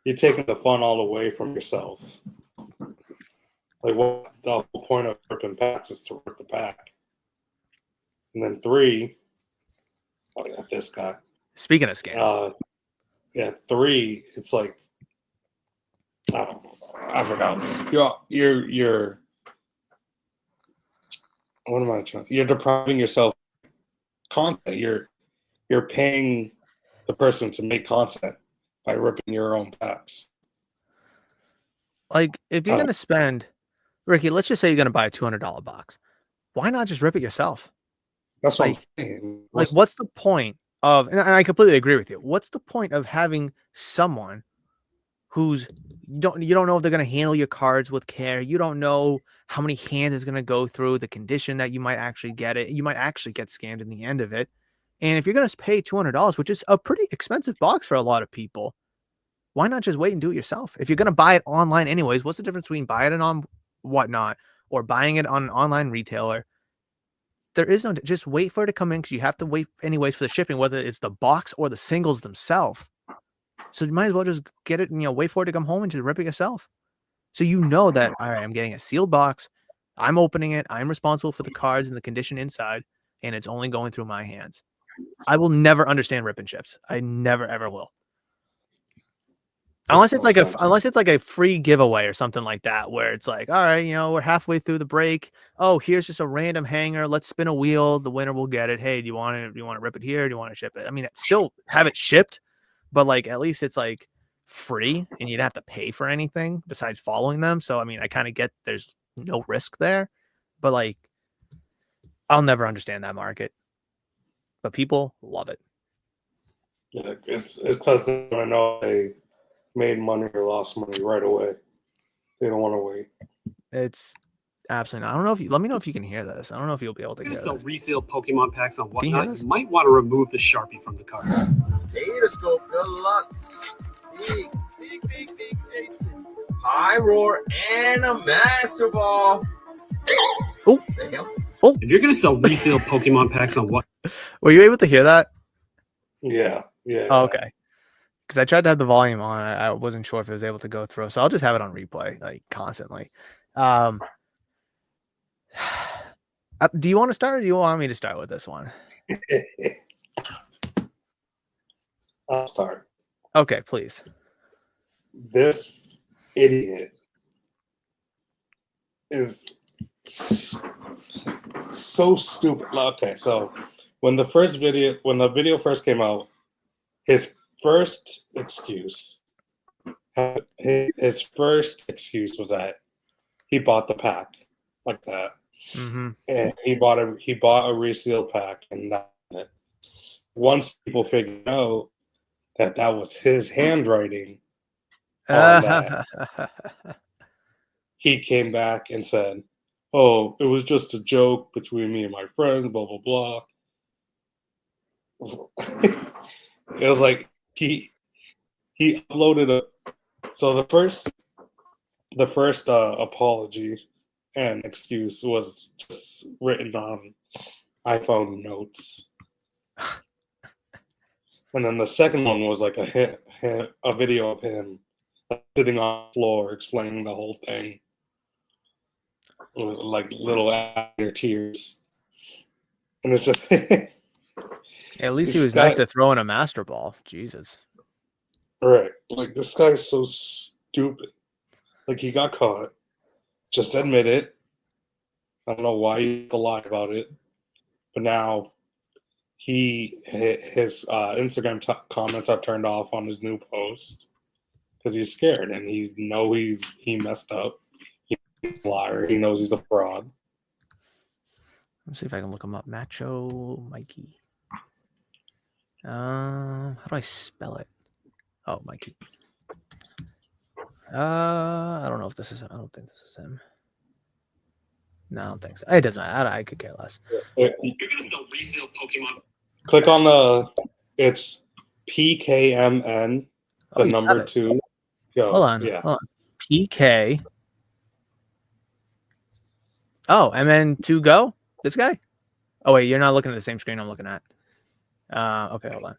you're taking the fun all away from yourself. Like what the whole point of ripping packs is to rip the pack. And then three, oh yeah, this guy. Speaking of scams, three, it's like I don't know. I forgot. You're what am I trying? You're depriving yourself content. You're paying the person to make content by ripping your own packs. like if you're gonna spend, Ricky, let's just say you're gonna buy a $200 box. Why not just rip it yourself? That's what I'm saying. Like, what's the point of? And I completely agree with you. What's the point of having someone who's you don't know if they're gonna handle your cards with care. You don't know how many hands it's gonna go through, the condition that you might actually get it. You might actually get scammed in the end of it. And if you're gonna pay $200, which is a pretty expensive box for a lot of people, why not just wait and do it yourself? If you're gonna buy it online anyways, what's the difference between buying it on Whatnot or buying it on an online retailer? There is no just wait for it to come in because you have to wait anyways for the shipping, whether it's the box or the singles themselves. So you might as well just get it and wait for it to come home and just rip it yourself. So you know that all right, I'm getting a sealed box, I'm opening it, I'm responsible for the cards and the condition inside, and it's only going through my hands. I will never understand rip and ships. I never ever will. Unless it's like a free giveaway or something like that, where it's like, all right, we're halfway through the break. Oh, here's just a random hanger. Let's spin a wheel. The winner will get it. Hey, do you want to rip it here? Do you want to ship it? I mean, it's still have it shipped, but like at least it's like free and you don't have to pay for anything besides following them. So I mean, I kind of get there's no risk there, but like I'll never understand that market. But people love it. Yeah, it's because they want to know they made money or lost money right away. They don't want to wait. It's absolutely not. I don't know if let me know if you can hear this. I don't know if you'll be able to hear this. Sell resale Pokemon packs on Whatnot. You might want to remove the Sharpie from the card. Datascope, good luck. Big chases. High roar and a master ball. Oh, there you go. Oh. If you're going to sell resale Pokemon packs on what? Were you able to hear that? Yeah. Oh, okay. Because I tried to have the volume on. I wasn't sure if it was able to go through. So I'll just have it on replay, like constantly. Do you want to start or do you want me to start with this one? I'll start. Okay, please. This idiot is so stupid. Okay, so when the video first came out, his first excuse was that he bought the pack like that, and he bought a resealed pack, and that. Once people figured out that was his handwriting on that, he came back and said, "Oh, it was just a joke between me and my friends, blah blah blah." It was like he uploaded a. So the first apology and excuse was just written on iPhone notes, and then the second one was like a video of him sitting on the floor explaining the whole thing, like little after tears, and it's just. At least he was nice to throw in a master ball. Jesus. Right. Like, this guy's so stupid. Like, he got caught. Just admit it. I don't know why you have to lie about it. But now his Instagram comments are turned off on his new post because he's scared and he messed up. He's a liar. He knows he's a fraud. Let's see if I can look him up. Macho Mikey. How do I spell it? Oh, Mikey. I don't know if this is him. I don't think this is him. No, I don't think so. It doesn't matter. I could care less. You're gonna sell resale Pokemon. Click on it's PKMN, number 2. Go. Hold on. Yeah. Hold on. PK. Oh, MN2 go? This guy? Oh, wait, you're not looking at the same screen I'm looking at. Okay, hold on.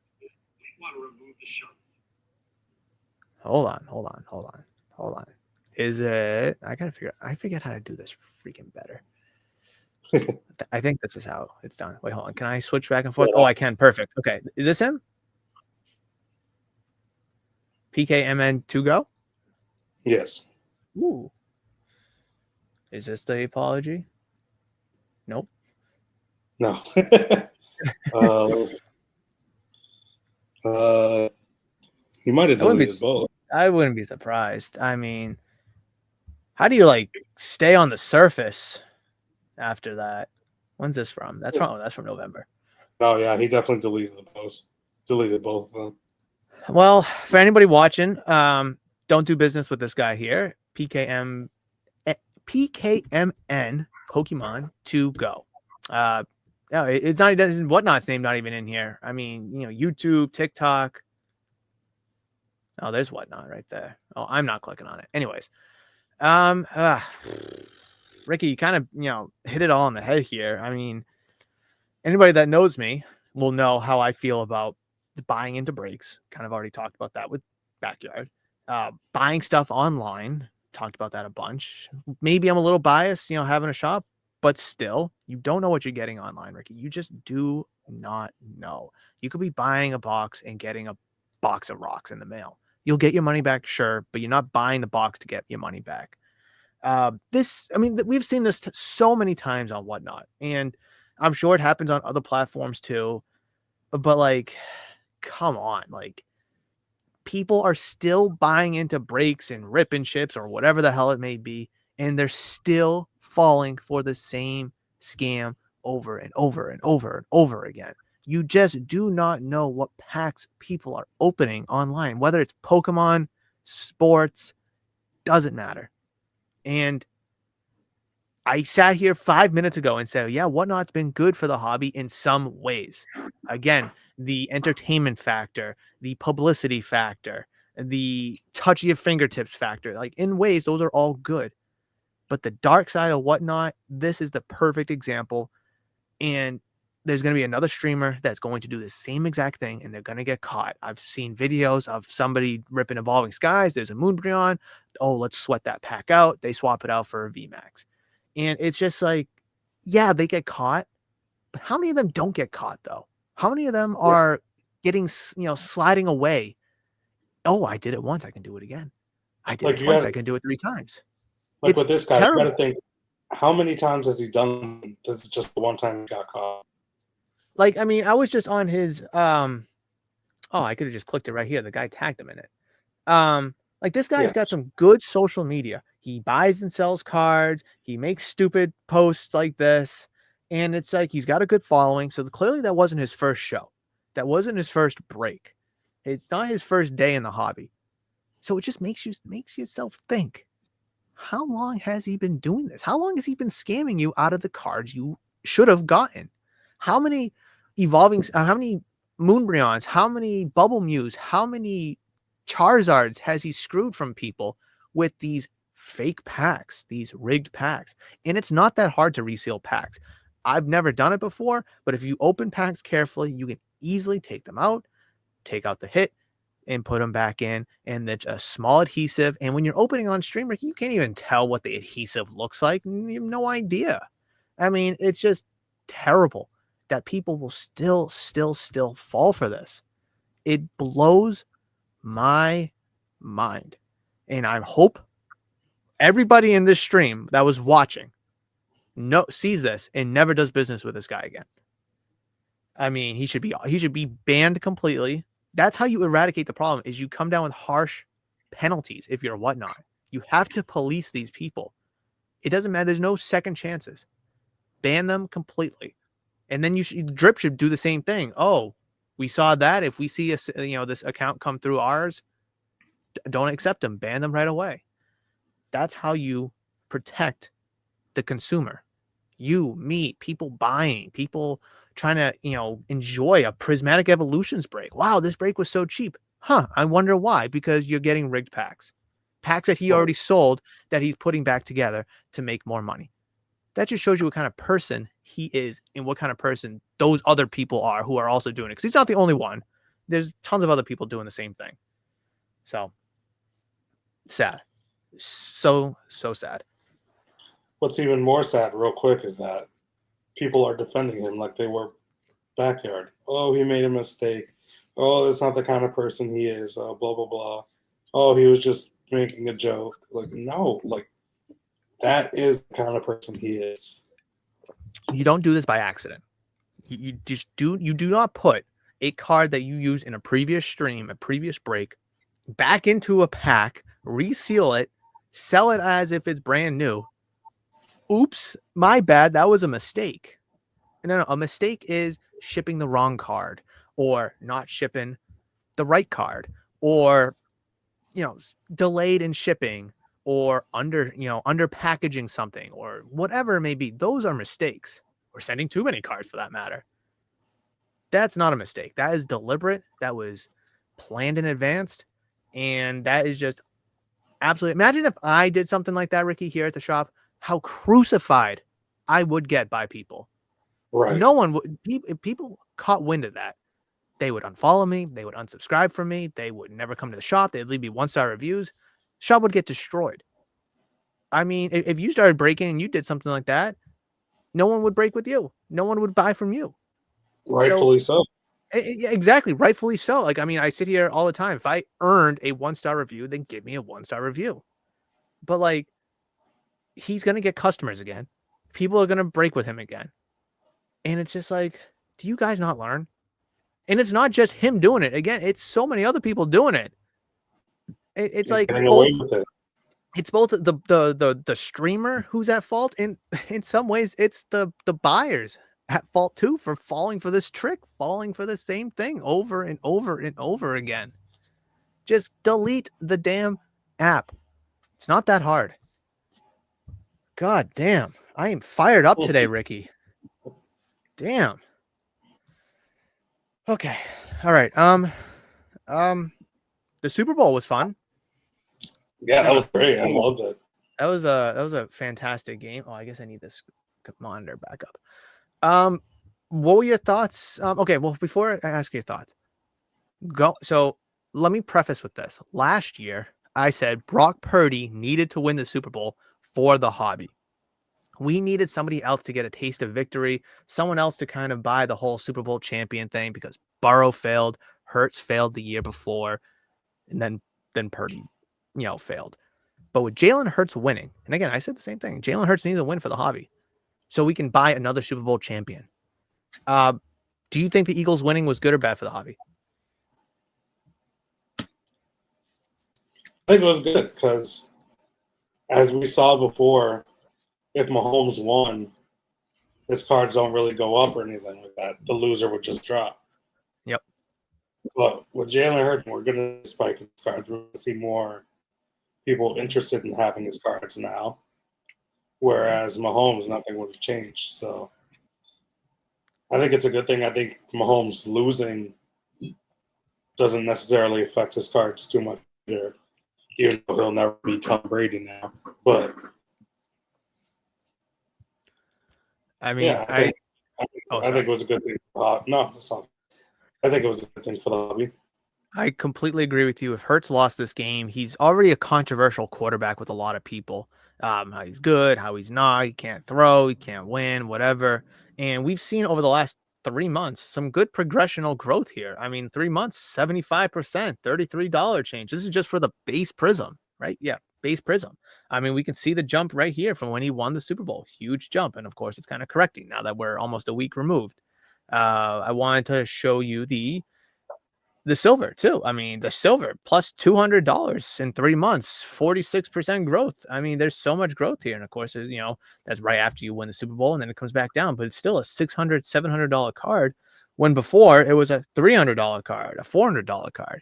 Hold on. Is it? I forget how to do this freaking better. I think this is how it's done. Wait, hold on. Can I switch back and forth? Oh, I can. Perfect. Okay. Is this him? PKMN2 go? Yes. Ooh. Is this the apology? Nope. No. He might have deleted both. I wouldn't be surprised. I mean, how do you stay on the surface after that? When's this from? That's from November. Oh yeah, he definitely deleted the post. Deleted both of them. Well, for anybody watching, don't do business with this guy here. PKMN Pokemon 2 Go. No, it's not. Whatnot's name not even in here. I mean, YouTube, TikTok. Oh, there's Whatnot right there. Oh, I'm not clicking on it. Anyways, Ricky, you kind of hit it all on the head here. I mean, anybody that knows me will know how I feel about the buying into breaks. Kind of already talked about that with Backyard. Buying stuff online. Talked about that a bunch. Maybe I'm a little biased, having a shop, but still, you don't know what you're getting online, Ricky. You just do not know. You could be buying a box and getting a box of rocks in the mail. You'll get your money back, sure, but you're not buying the box to get your money back. We've seen this so many times on Whatnot, and I'm sure it happens on other platforms too. But come on, people are still buying into breaks and rip and ships or whatever the hell it may be, and they're still falling for the same scam over and over and over and over again. You just do not know what packs people are opening online, whether it's Pokemon, sports, doesn't matter. And I sat here 5 minutes ago and said, yeah, Whatnot's been good for the hobby in some ways. Again, the entertainment factor, the publicity factor, the touch of your fingertips factor, in ways, those are all good. But the dark side of Whatnot, this is the perfect example. And there's going to be another streamer that's going to do the same exact thing, and they're going to get caught. I've seen videos of somebody ripping Evolving Skies. There's a Moonbreon. Oh, let's sweat that pack out. They swap it out for a VMAX. And it's just yeah, they get caught. But how many of them don't get caught, though? How many of them are getting, sliding away Oh, I did it once. I can do it again. I did Like it you twice. got I can do it 3 times. like It's with this guy, you terrible. got to think, how many times has he done? This is just the one time he got caught. Like, I mean, I was just on his oh, I could have just clicked it right here. The guy tagged him in it. Like this guy's got Yes. some good social media. He buys and sells cards. He makes stupid posts like this. And it's like he's got a good following. So clearly that wasn't his first show. That wasn't his first break. It's not his first day in the hobby. So it just makes yourself think, how long has he been doing this? How long has he been scamming you out of the cards you should have gotten? How many how many Moonbryons, how many Bubble Mews, how many Charizards has he screwed from people with these fake packs, these rigged packs? And it's not that hard to reseal packs. I've never done it before, but if you open packs carefully, you can easily take them out, take out the hit, and put them back in, and that's a small adhesive. And when you're opening on stream, Rick, you can't even tell what the adhesive looks like. You have no idea. I mean, it's just terrible that people will still fall for this. It blows my mind. And I hope everybody in this stream that was watching sees this and never does business with this guy again. I mean, he should be banned completely. That's how you eradicate the problem, is you come down with harsh penalties if you're whatnot. You have to police these people. It doesn't matter. There's no second chances. Ban them completely. And then Drip should do the same thing. Oh, we saw that. If we see this account come through ours, don't accept them. Ban them right away. That's how you protect the consumer. You, me, people buying, people trying to, enjoy a Prismatic Evolutions break. Wow, this break was so cheap. Huh, I wonder why. Because you're getting rigged packs. Packs that he already sold that he's putting back together to make more money. That just shows you what kind of person he is and what kind of person those other people are who are also doing it. Because he's not the only one. There's tons of other people doing the same thing. So, sad. So sad. What's even more sad, real quick, is that people are defending him like they were backyard. Oh, he made a mistake. Oh, that's not the kind of person he is. Blah, blah, blah. Oh, he was just making a joke. Like, no, like, that is the kind of person he is. You don't do this by accident. You do not put a card that you use in a previous stream, a previous break, back into a pack, reseal it, sell it as if it's brand new. Oops, my bad. That was a mistake. No, a mistake is shipping the wrong card, or not shipping the right card, or delayed in shipping, or under packaging something, or whatever it may be. Those are mistakes. Or sending too many cards for that matter. That's not a mistake. That is deliberate. That was planned in advance. And that is just absolutely. Imagine if I did something like that, Ricky, here at the shop, how crucified I would get by people. Right. No one would. If people caught wind of that, they would unfollow me. They would unsubscribe from me. They would never come to the shop. They'd leave me 1-star reviews. Shop would get destroyed. I mean, if you started breaking and you did something like that, no one would break with you. No one would buy from you. Rightfully so. Exactly. Rightfully so. Like, I mean, I sit here all the time. If I earned a 1-star review, then give me a 1-star review. But like, he's going to get customers again. People are going to break with him again. And it's just like, do you guys not learn? And it's not just him doing it. Again, it's so many other people doing it. It's like getting away with it. It's both the streamer who's at fault, and in some ways it's the buyers at fault too for falling for this trick, falling for the same thing over and over and over again. Just delete the damn app. It's not that hard. God damn. I am fired up today, Ricky. Damn. Okay. All right. The Super Bowl was fun. Yeah, that was great. I loved it. That was a fantastic game. Oh, I guess I need this monitor back up. What were your thoughts? Okay, well, before I ask your thoughts, so let me preface with this. Last year, I said Brock Purdy needed to win the Super Bowl for the hobby. We needed somebody else to get a taste of victory, someone else to kind of buy the whole Super Bowl champion thing, because Burrow failed, Hurts failed the year before. and then Purdy, failed. But with Jalen Hurts winning, and again, I said the same thing. Jalen Hurts needs a win for the hobby, so we can buy another Super Bowl champion. Do you think the Eagles winning was good or bad for the hobby? I think it was good because, as we saw before, if Mahomes won, his cards don't really go up or anything like that. The loser would just drop. Yep. But with Jalen Hurts, we're going to spike his cards. We're going to see more people interested in having his cards now. Whereas Mahomes, nothing would have changed. So I think it's a good thing. I think Mahomes losing doesn't necessarily affect his cards too much either, even though he'll never be Tom Brady now. But I mean, yeah, I think it was a good thing. No, that's not. I think it was a good thing for the hobby. I completely agree with you. If Hurts lost this game, he's already a controversial quarterback with a lot of people. How he's good, how he's not, he can't throw, he can't win, whatever. And we've seen over the last 3 months some good progressional growth here. I mean, 3 months, 75%, $33 change. This is just for the base prism, right? Yeah, base prism. I mean, we can see the jump right here from when he won the Super Bowl. Huge jump. And of course, it's kind of correcting now that we're almost a week removed. I wanted to show you the silver too. I mean, the silver plus $200 in 3 months, 46% growth. I mean, there's so much growth here. And of course, that's right after you win the Super Bowl and then it comes back down, but it's still a $600, $700 card when before it was a $300 card, a $400 card.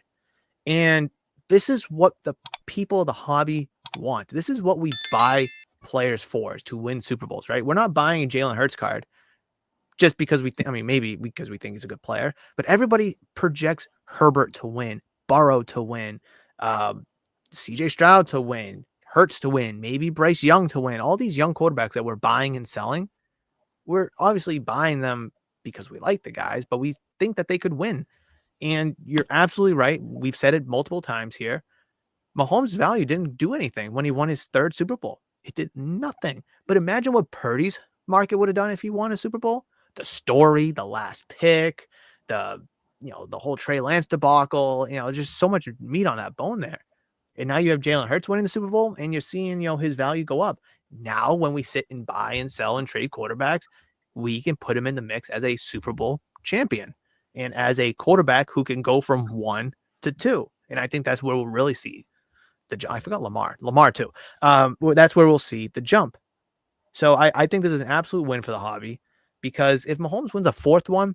And this is what the people of the hobby want. This is what we buy players for, is to win Super Bowls, right? We're not buying a Jalen Hurts card just because maybe because we think he's a good player, but everybody projects Herbert to win, Burrow to win, CJ Stroud to win, Hurts to win, maybe Bryce Young to win. All these young quarterbacks that we're buying and selling, we're obviously buying them because we like the guys, but we think that they could win. And you're absolutely right. We've said it multiple times here. Mahomes' value didn't do anything when he won his 3rd Super Bowl. It did nothing. But imagine what Purdy's market would have done if he won a Super Bowl. The story, the last pick, the whole Trey Lance debacle, just so much meat on that bone there. And now you have Jalen Hurts winning the Super Bowl and you're seeing, his value go up. Now, when we sit and buy and sell and trade quarterbacks, we can put him in the mix as a Super Bowl champion and as a quarterback who can go from 1 to 2. And I think that's where we'll really see I forgot Lamar too. That's where we'll see the jump. So I think this is an absolute win for the hobby. Because if Mahomes wins a 4th one,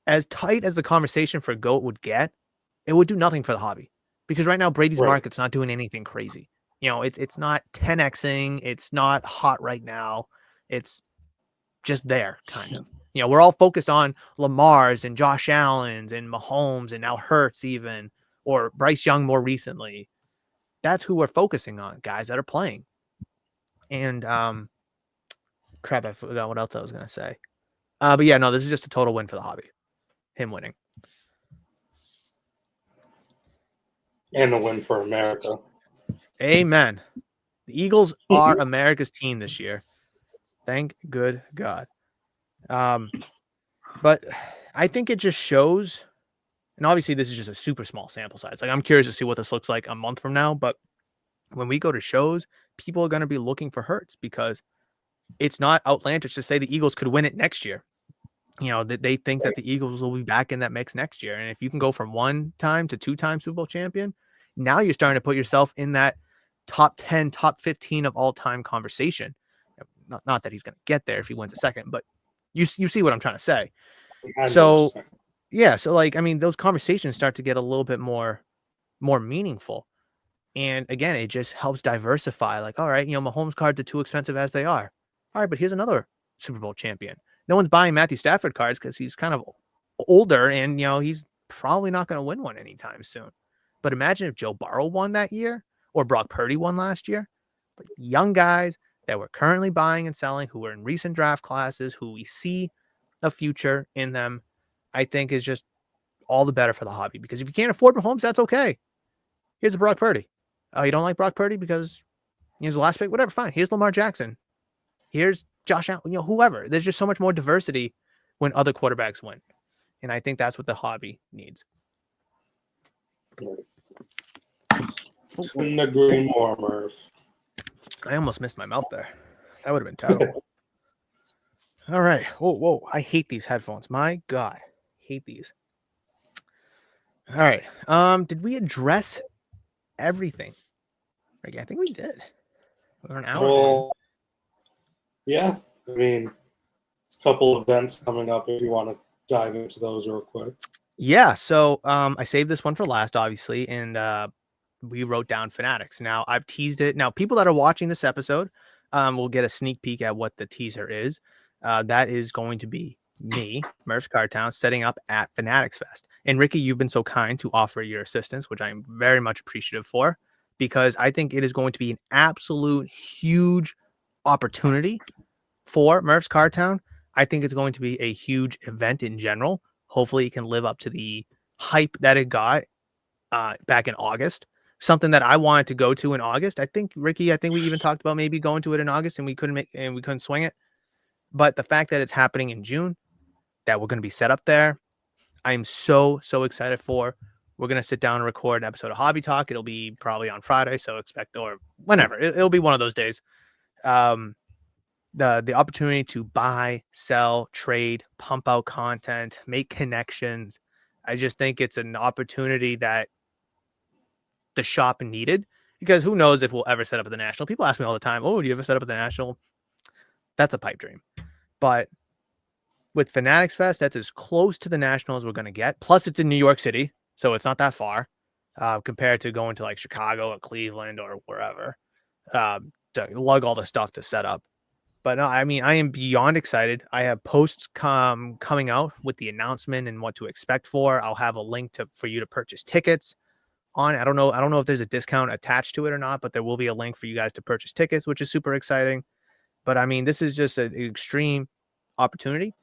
as tight as the conversation for GOAT would get, it would do nothing for the hobby. Because right now, Brady's market's not doing anything crazy. It's not 10xing. It's not hot right now. It's just there, kind of. We're all focused on Lamar's and Josh Allen's and Mahomes and now Hurts even, or Bryce Young more recently. That's who we're focusing on, guys that are playing. And crap, I forgot what else I was going to say. But yeah, no, this is just a total win for the hobby. Him winning. And a win for America. Amen. The Eagles are America's team this year. Thank good God. But I think it just shows, and obviously this is just a super small sample size. Like, I'm curious to see what this looks like a month from now. But when we go to shows, people are going to be looking for Hurts because it's not outlandish to say the Eagles could win it next year. That they think that the Eagles will be back in that mix next year. And if you can go from 1-time to 2-time Super Bowl champion, now you're starting to put yourself in that top 10, top 15 of all time conversation. Not that he's going to get there if he wins a 2nd, but you see what I'm trying to say. So yeah. So those conversations start to get a little bit more meaningful. And again, it just helps diversify. Like, all right, Mahomes cards are too expensive as they are. All right, but here's another Super Bowl champion. No one's buying Matthew Stafford cards because he's kind of older and, he's probably not going to win one anytime soon. But imagine if Joe Burrow won that year or Brock Purdy won last year. Like, young guys that we're currently buying and selling, who are in recent draft classes, who we see a future in them, I think is just all the better for the hobby. Because if you can't afford Mahomes, that's okay. Here's a Brock Purdy. Oh, you don't like Brock Purdy because he's the last pick? Whatever, fine. Here's Lamar Jackson. Here's Josh Allen, whoever. There's just so much more diversity when other quarterbacks win. And I think that's what the hobby needs. Couldn't agree more, Murph. I almost missed my mouth there. That would have been terrible. All right. Whoa. I hate these headphones. My God. Hate these. All right. Did we address everything? I think we did. We're an hour. Well, yeah. I mean, there's a couple events coming up if you want to dive into those real quick. Yeah. So I saved this one for last, obviously, and we wrote down Fanatics. Now I've teased it. Now people that are watching this episode will get a sneak peek at what the teaser is. That is going to be me, Murph Cartown, setting up at Fanatics Fest. And Ricky, you've been so kind to offer your assistance, which I'm very much appreciative for, because I think it is going to be an absolute huge opportunity for Murph's Cartown. I think it's going to be a huge event in general. Hopefully it can live up to the hype that it got back in August. Something that I wanted to go to in August. I think, Ricky, we even talked about maybe going to it in August and we couldn't swing it. But the fact that it's happening in June, that we're going to be set up there, I am so excited for. We're going to sit down and record an episode of Hobby Talk. It'll be probably on Friday, so expect, or whenever. It'll be one of those days. The opportunity to buy, sell, trade, pump out content, make connections. I just think it's an opportunity that the shop needed, because who knows if we'll ever set up at the National. People ask me all the time, oh, do you ever set up at the National? That's a pipe dream. But with Fanatics Fest, that's as close to the National as we're going to get. Plus, it's in New York City, so it's not that far compared to going to like Chicago or Cleveland or wherever to lug all the stuff to set up. But no, I mean, I am beyond excited. I have posts coming out with the announcement and what to expect for. I'll have a link for you to purchase tickets on. I don't know if there's a discount attached to it or not, but there will be a link for you guys to purchase tickets, which is super exciting. But I mean, this is just an extreme opportunity.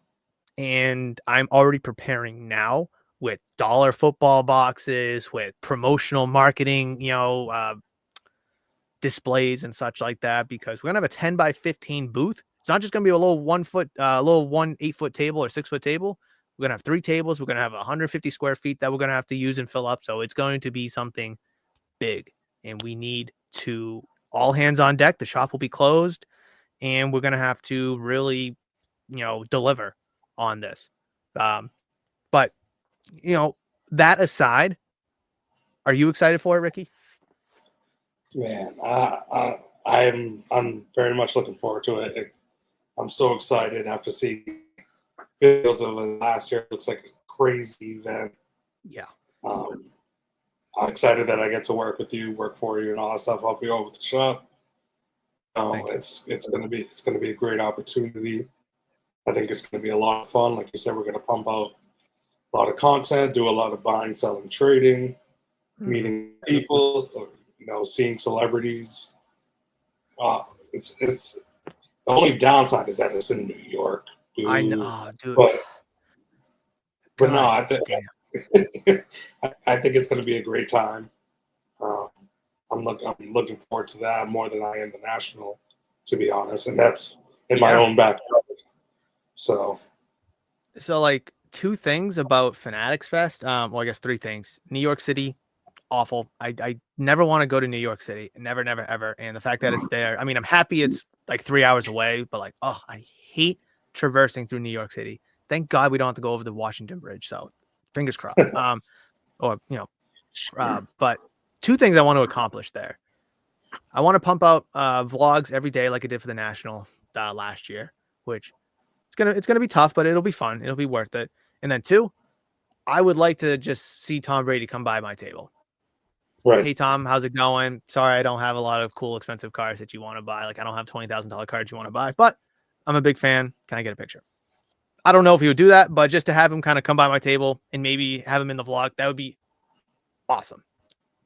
And I'm already preparing now with dollar football boxes, with promotional marketing, displays and such like that, because we're gonna have a 10 by 15 booth. It's not just gonna be a little 8-foot table or 6-foot table. We're gonna have 3 tables. We're gonna have 150 square feet that we're gonna have to use and fill up. So it's going to be something big, and we need to all hands on deck. The shop will be closed, and we're gonna have to really, deliver on this. But that aside, are you excited for it, Ricky? Man, I'm very much looking forward to it. I'm so excited after seeing videos of it last year. It looks like a crazy event. Yeah. I'm excited that I get to work with you, work for you, and all that stuff. Help you out with the shop. It's gonna be a great opportunity. I think it's gonna be a lot of fun. Like you said, we're gonna pump out a lot of content, do a lot of buying, selling, trading, meeting people, seeing celebrities. It's the only downside is that it's in New York. Dude. I know, dude. But no, I think it's going to be a great time. I'm looking forward to that more than I am the National, to be honest, and that's in my own backyard. So like 2 things about Fanatics Fest. Well, I guess 3 things. New York City, awful. I never want to go to New York City. Never, ever. And the fact that it's there, I mean, I'm happy it's like 3 hours away, but like, I hate traversing through New York City. Thank God we don't have to go over the Washington Bridge. So fingers crossed. But 2 things I want to accomplish there. I want to pump out vlogs every day like I did for the National last year, which it's gonna be tough, but it'll be fun. It'll be worth it. And then 2, I would like to just see Tom Brady come by my table. Right. Hey, Tom, how's it going? Sorry, I don't have a lot of cool, expensive cars that you want to buy. Like, I don't have $20,000 cards you want to buy, but I'm a big fan. Can I get a picture? I don't know if he would do that, but just to have him kind of come by my table and maybe have him in the vlog, that would be awesome.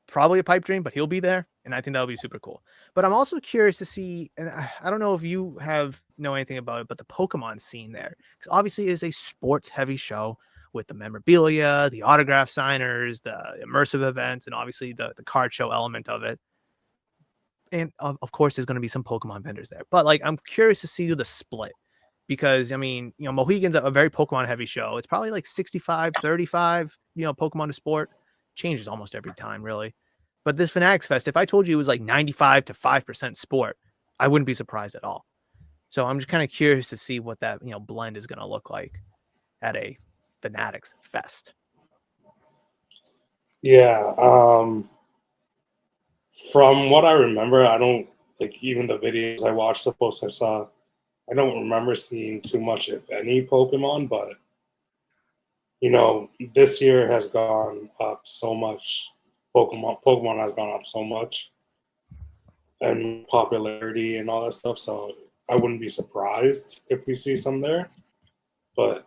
Probably a pipe dream, but he'll be there, and I think that would be super cool. But I'm also curious to see, and I don't know if you know anything about it, but the Pokemon scene there, because obviously it is a sports-heavy show with the memorabilia, the autograph signers, the immersive events, and obviously the card show element of it. And of course, there's going to be some Pokemon vendors there. But like, I'm curious to see the split, because I mean, Mohegan's a very Pokemon heavy show. It's probably like 65-35, Pokemon to sport. changes almost every time, really. But this Fanatics Fest, if I told you it was like 95 to 5% sport, I wouldn't be surprised at all. So I'm just kind of curious to see what that, blend is going to look like at a Fanatics Fest. Yeah. From what I remember, I don't like even the videos I watched, the posts I saw. I don't remember seeing too much, if any, Pokemon, but this year has gone up so much. Pokemon has gone up so much, and popularity and all that stuff. So I wouldn't be surprised if we see some there, but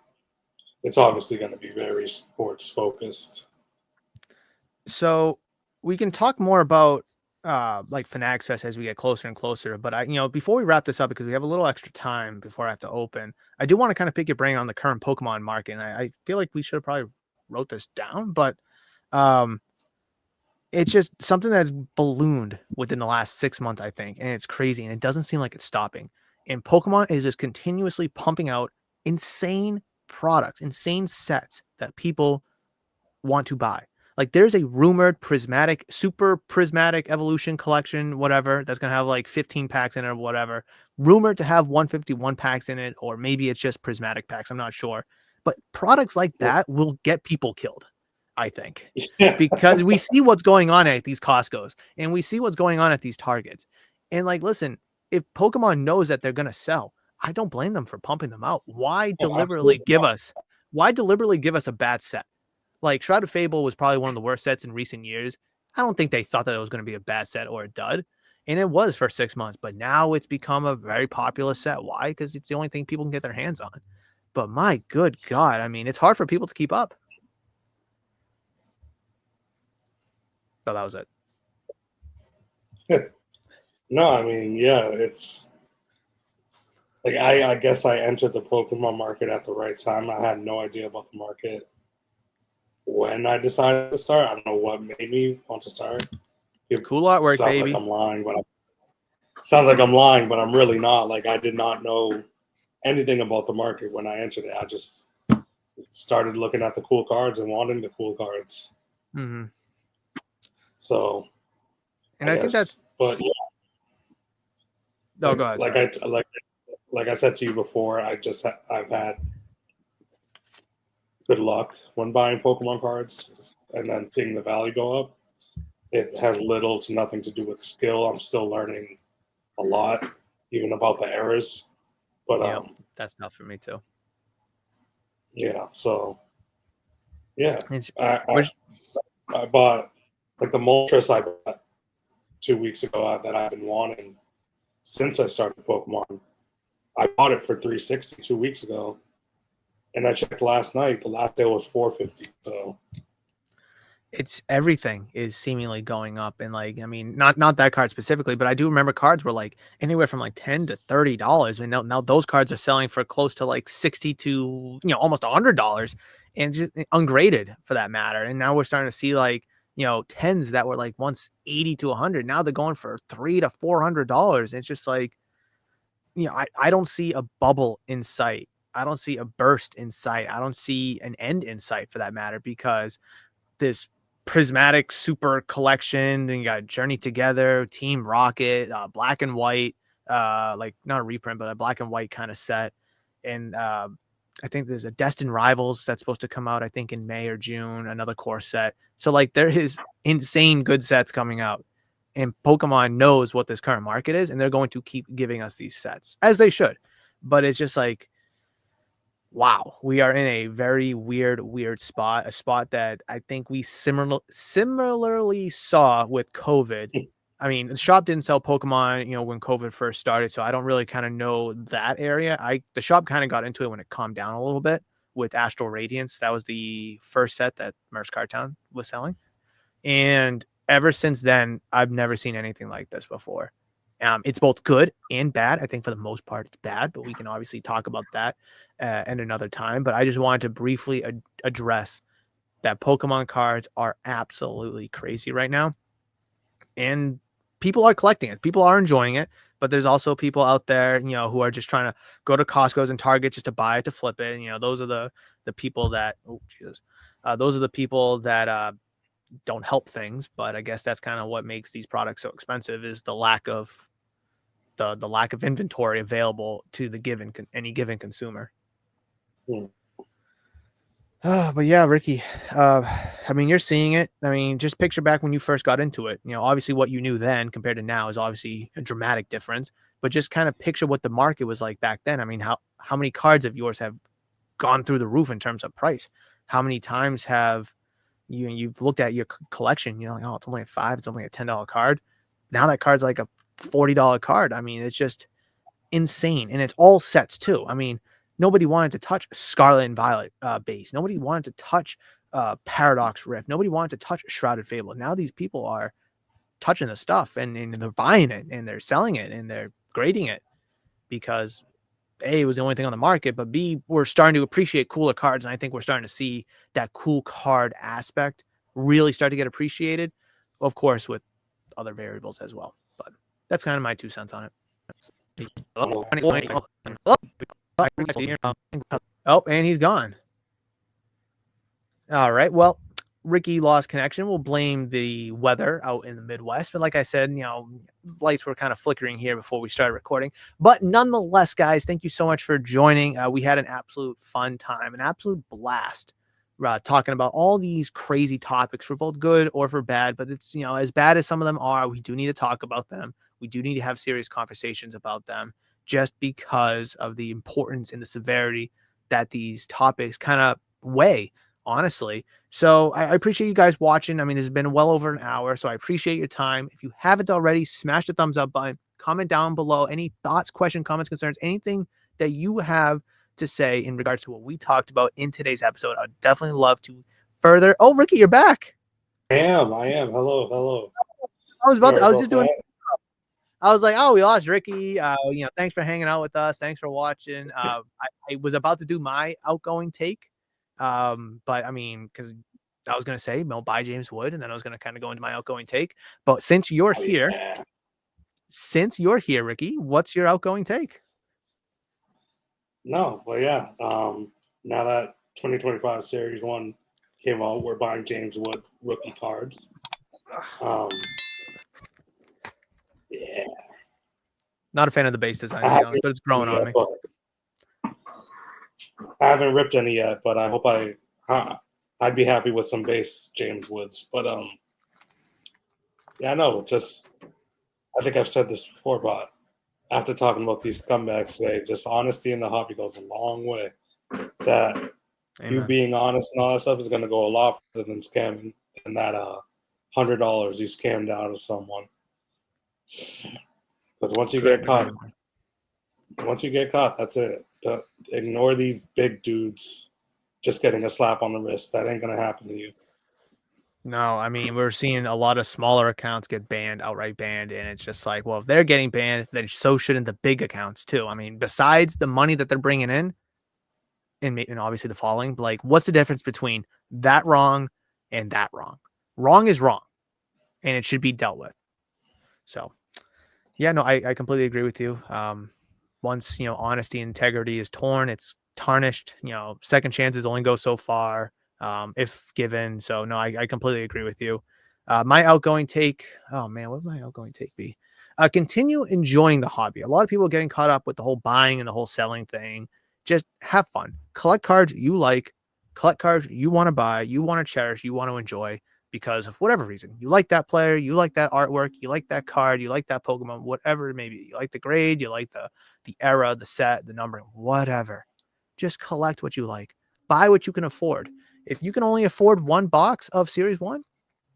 it's obviously going to be very sports focused. So we can talk more about like Fanatics Fest as we get closer and closer. But before we wrap this up, because we have a little extra time before I have to open, I do want to kind of pick your brain on the current Pokemon market. And I feel like we should have probably wrote this down, but it's just something that's ballooned within the last 6 months, I think, and it's crazy, and it doesn't seem like it's stopping. And Pokemon is just continuously pumping out insane products, insane sets that people want to buy. Like there's a rumored super prismatic evolution collection, whatever, that's gonna have like 15 packs in it or whatever. Rumored to have 151 packs in it, or maybe it's just prismatic packs. I'm not sure. But products like that will get people killed, I think. Because we see what's going on at these Costco's and we see what's going on at these Targets. And like, listen, if Pokemon knows that they're gonna sell, I don't blame them for pumping them out. Why deliberately give us a bad set? Like Shrouded Fable was probably one of the worst sets in recent years. I don't think they thought that it was going to be a bad set or a dud. And it was for 6 months, but now it's become a very popular set. Why? Because it's the only thing people can get their hands on. But my good God, I mean, it's hard for people to keep up. So that was it. No, I mean, yeah, it's like I guess I entered the Pokemon market at the right time. I had no idea about the market when I decided to start. I don't know what made me want to start. Cool artwork, sounds baby. Like I'm lying, sounds like I'm lying, but I'm really not. Like I did not know anything about the market when I entered it. I just started looking at the cool cards and wanting the cool cards. Mm-hmm. So, and I think that's. But yeah. No, go ahead. Like I said to you before, I've had good luck when buying Pokemon cards, and then seeing the value go up. It has little to nothing to do with skill. I'm still learning a lot, even about the errors. But yeah, that's not for me too. Yeah. So. Yeah, I bought like the Moltres I bought 2 weeks ago that I've been wanting since I started Pokemon. I bought it for $360 2 weeks ago, and I checked last night. The last day was $450. So it's everything is seemingly going up, and like I mean, not that card specifically, but I do remember cards were like anywhere from like $10 to $30. And now those cards are selling for close to like $60 to almost $100, and just ungraded for that matter. And now we're starting to see like tens that were like once $80 to $100. Now they're going for $300 to $400. It's just like I don't see a bubble in sight. I don't see a burst in sight. I don't see an end in sight for that matter, because this prismatic super collection, then you got Journey Together, Team Rocket, black and white, like not a reprint, but a black and white kind of set. And I think there's a Destined Rivals that's supposed to come out, I think in May or June, another core set. So like there is insane good sets coming out, and Pokemon knows what this current market is, and they're going to keep giving us these sets, as they should. But it's just like, wow, we are in a very weird spot, a spot that I think we similarly saw with COVID. I mean, the shop didn't sell Pokemon, when COVID first started, so I don't really kind of know that area. The shop kind of got into it when it calmed down a little bit with Astral Radiance. That was the first set that Murph's Card Town was selling. And ever since then, I've never seen anything like this before. It's both good and bad. I think for the most part, it's bad, but we can obviously talk about that at another time. But I just wanted to briefly address that Pokemon cards are absolutely crazy right now. And people are collecting it. People are enjoying it. But there's also people out there, who are just trying to go to Costco's and Target just to buy it, to flip it. And, those are the people that, those are the people that, don't help things, but I guess that's kind of what makes these products so expensive is the lack of the lack of inventory available to the any given consumer. But yeah, Ricky, I mean, you're seeing it. I mean, just picture back when you first got into it. Obviously what you knew then compared to now is obviously a dramatic difference, but just kind of picture what the market was like back then. I mean, how many cards of yours have gone through the roof in terms of price? How many times have you've looked at your collection, like, oh, it's only a $5, it's only a $10 card. Now that card's like a $40 card. I mean, it's just insane. And it's all sets too. I mean, nobody wanted to touch Scarlet and Violet base. Nobody wanted to touch Paradox Rift. Nobody wanted to touch Shrouded Fable. Now these people are touching the stuff and they're buying it and they're selling it and they're grading it because A, it was the only thing on the market, but B, we're starting to appreciate cooler cards. And I think we're starting to see that cool card aspect really start to get appreciated, of course, with other variables as well. But that's kind of my 2 cents on it. Oh, and he's gone. All right. Well, Ricky lost connection. We'll blame the weather out in the Midwest. But like I said, lights were kind of flickering here before we started recording. But nonetheless, guys, thank you so much for joining. We had an absolute fun time, an absolute blast talking about all these crazy topics for both good or for bad. But it's, as bad as some of them are, we do need to talk about them. We do need to have serious conversations about them just because of the importance and the severity that these topics kind of weigh, honestly. So I appreciate you guys watching. I mean, this has been well over an hour, so I appreciate your time. If you haven't already, smash the thumbs up button, comment down below any thoughts, questions, comments, concerns, anything that you have to say in regards to what we talked about in today's episode. I'd definitely love to further. Oh, Ricky, you're back. I am. Hello. I was like, oh, we lost Ricky. Thanks for hanging out with us. Thanks for watching. I was about to do my outgoing take. But I mean, because I was going to say, buy James Wood, and then I was going to kind of go into my outgoing take. But since you're here, Ricky, what's your outgoing take? No, but yeah. Now that 2025 Series 1 came out, we're buying James Wood rookie cards. Yeah. Not a fan of the base design, but it's growing on me. I haven't ripped any yet, but I hope I'd be happy with some base James Woods. But yeah, no, I think I've said this before, but after talking about these scumbags today, just honesty in the hobby goes a long way. That Amen. You being honest and all that stuff is going to go a lot further than scamming than that $100 you scammed out of someone. Because once you get caught, that's it. Ignore these big dudes just getting a slap on the wrist. That ain't going to happen to you. No, I mean, we're seeing a lot of smaller accounts get outright banned. And it's just like, well, if they're getting banned, then so shouldn't the big accounts too. I mean, besides the money that they're bringing in and obviously the following, like, what's the difference between that wrong and that wrong? Wrong is wrong and it should be dealt with. So yeah, no, I completely agree with you. Once, honesty and integrity is torn, it's tarnished. Second chances only go so far, if given. So no, I completely agree with you. My outgoing take, oh man, what would my outgoing take be? Continue enjoying the hobby. A lot of people are getting caught up with the whole buying and the whole selling thing. Just have fun. Collect cards you like. Collect cards you want to buy, you want to cherish, you want to enjoy. Because of whatever reason, you like that player, you like that artwork, you like that card, you like that Pokemon, whatever it may be. You like the grade, you like the era, the set, the numbering, whatever. Just collect what you like. Buy what you can afford. If you can only afford one box of Series 1,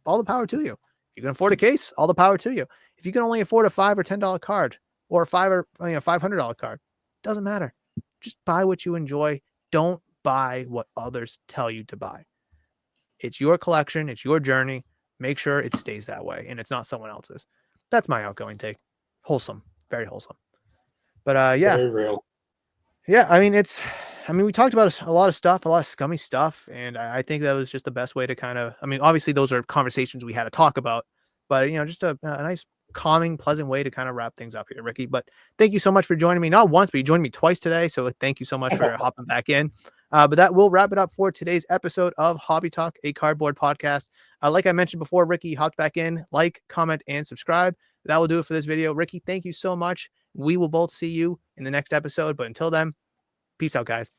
all the power to you. If you can afford a case, all the power to you. If you can only afford a $5 or $10 card or a $500 card, doesn't matter. Just buy what you enjoy. Don't buy what others tell you to buy. It's your collection. It's your journey. Make sure it stays that way and it's not someone else's. That's my outgoing take. Wholesome. Very wholesome. But yeah. Very real. Yeah. I mean, we talked about a lot of stuff, a lot of scummy stuff. And I think that was just the best way to obviously those are conversations we had to talk about, but just a nice, calming, pleasant way to kind of wrap things up here, Ricky. But thank you so much for joining me. Not once, but you joined me twice today. So thank you so much for hopping back in. But that will wrap it up for today's episode of Hobby Talk, a cardboard podcast. Like I mentioned before, Ricky hopped back in. Like, comment, and subscribe. That will do it for this video. Ricky, thank you so much. We will both see you in the next episode. But until then, peace out, guys.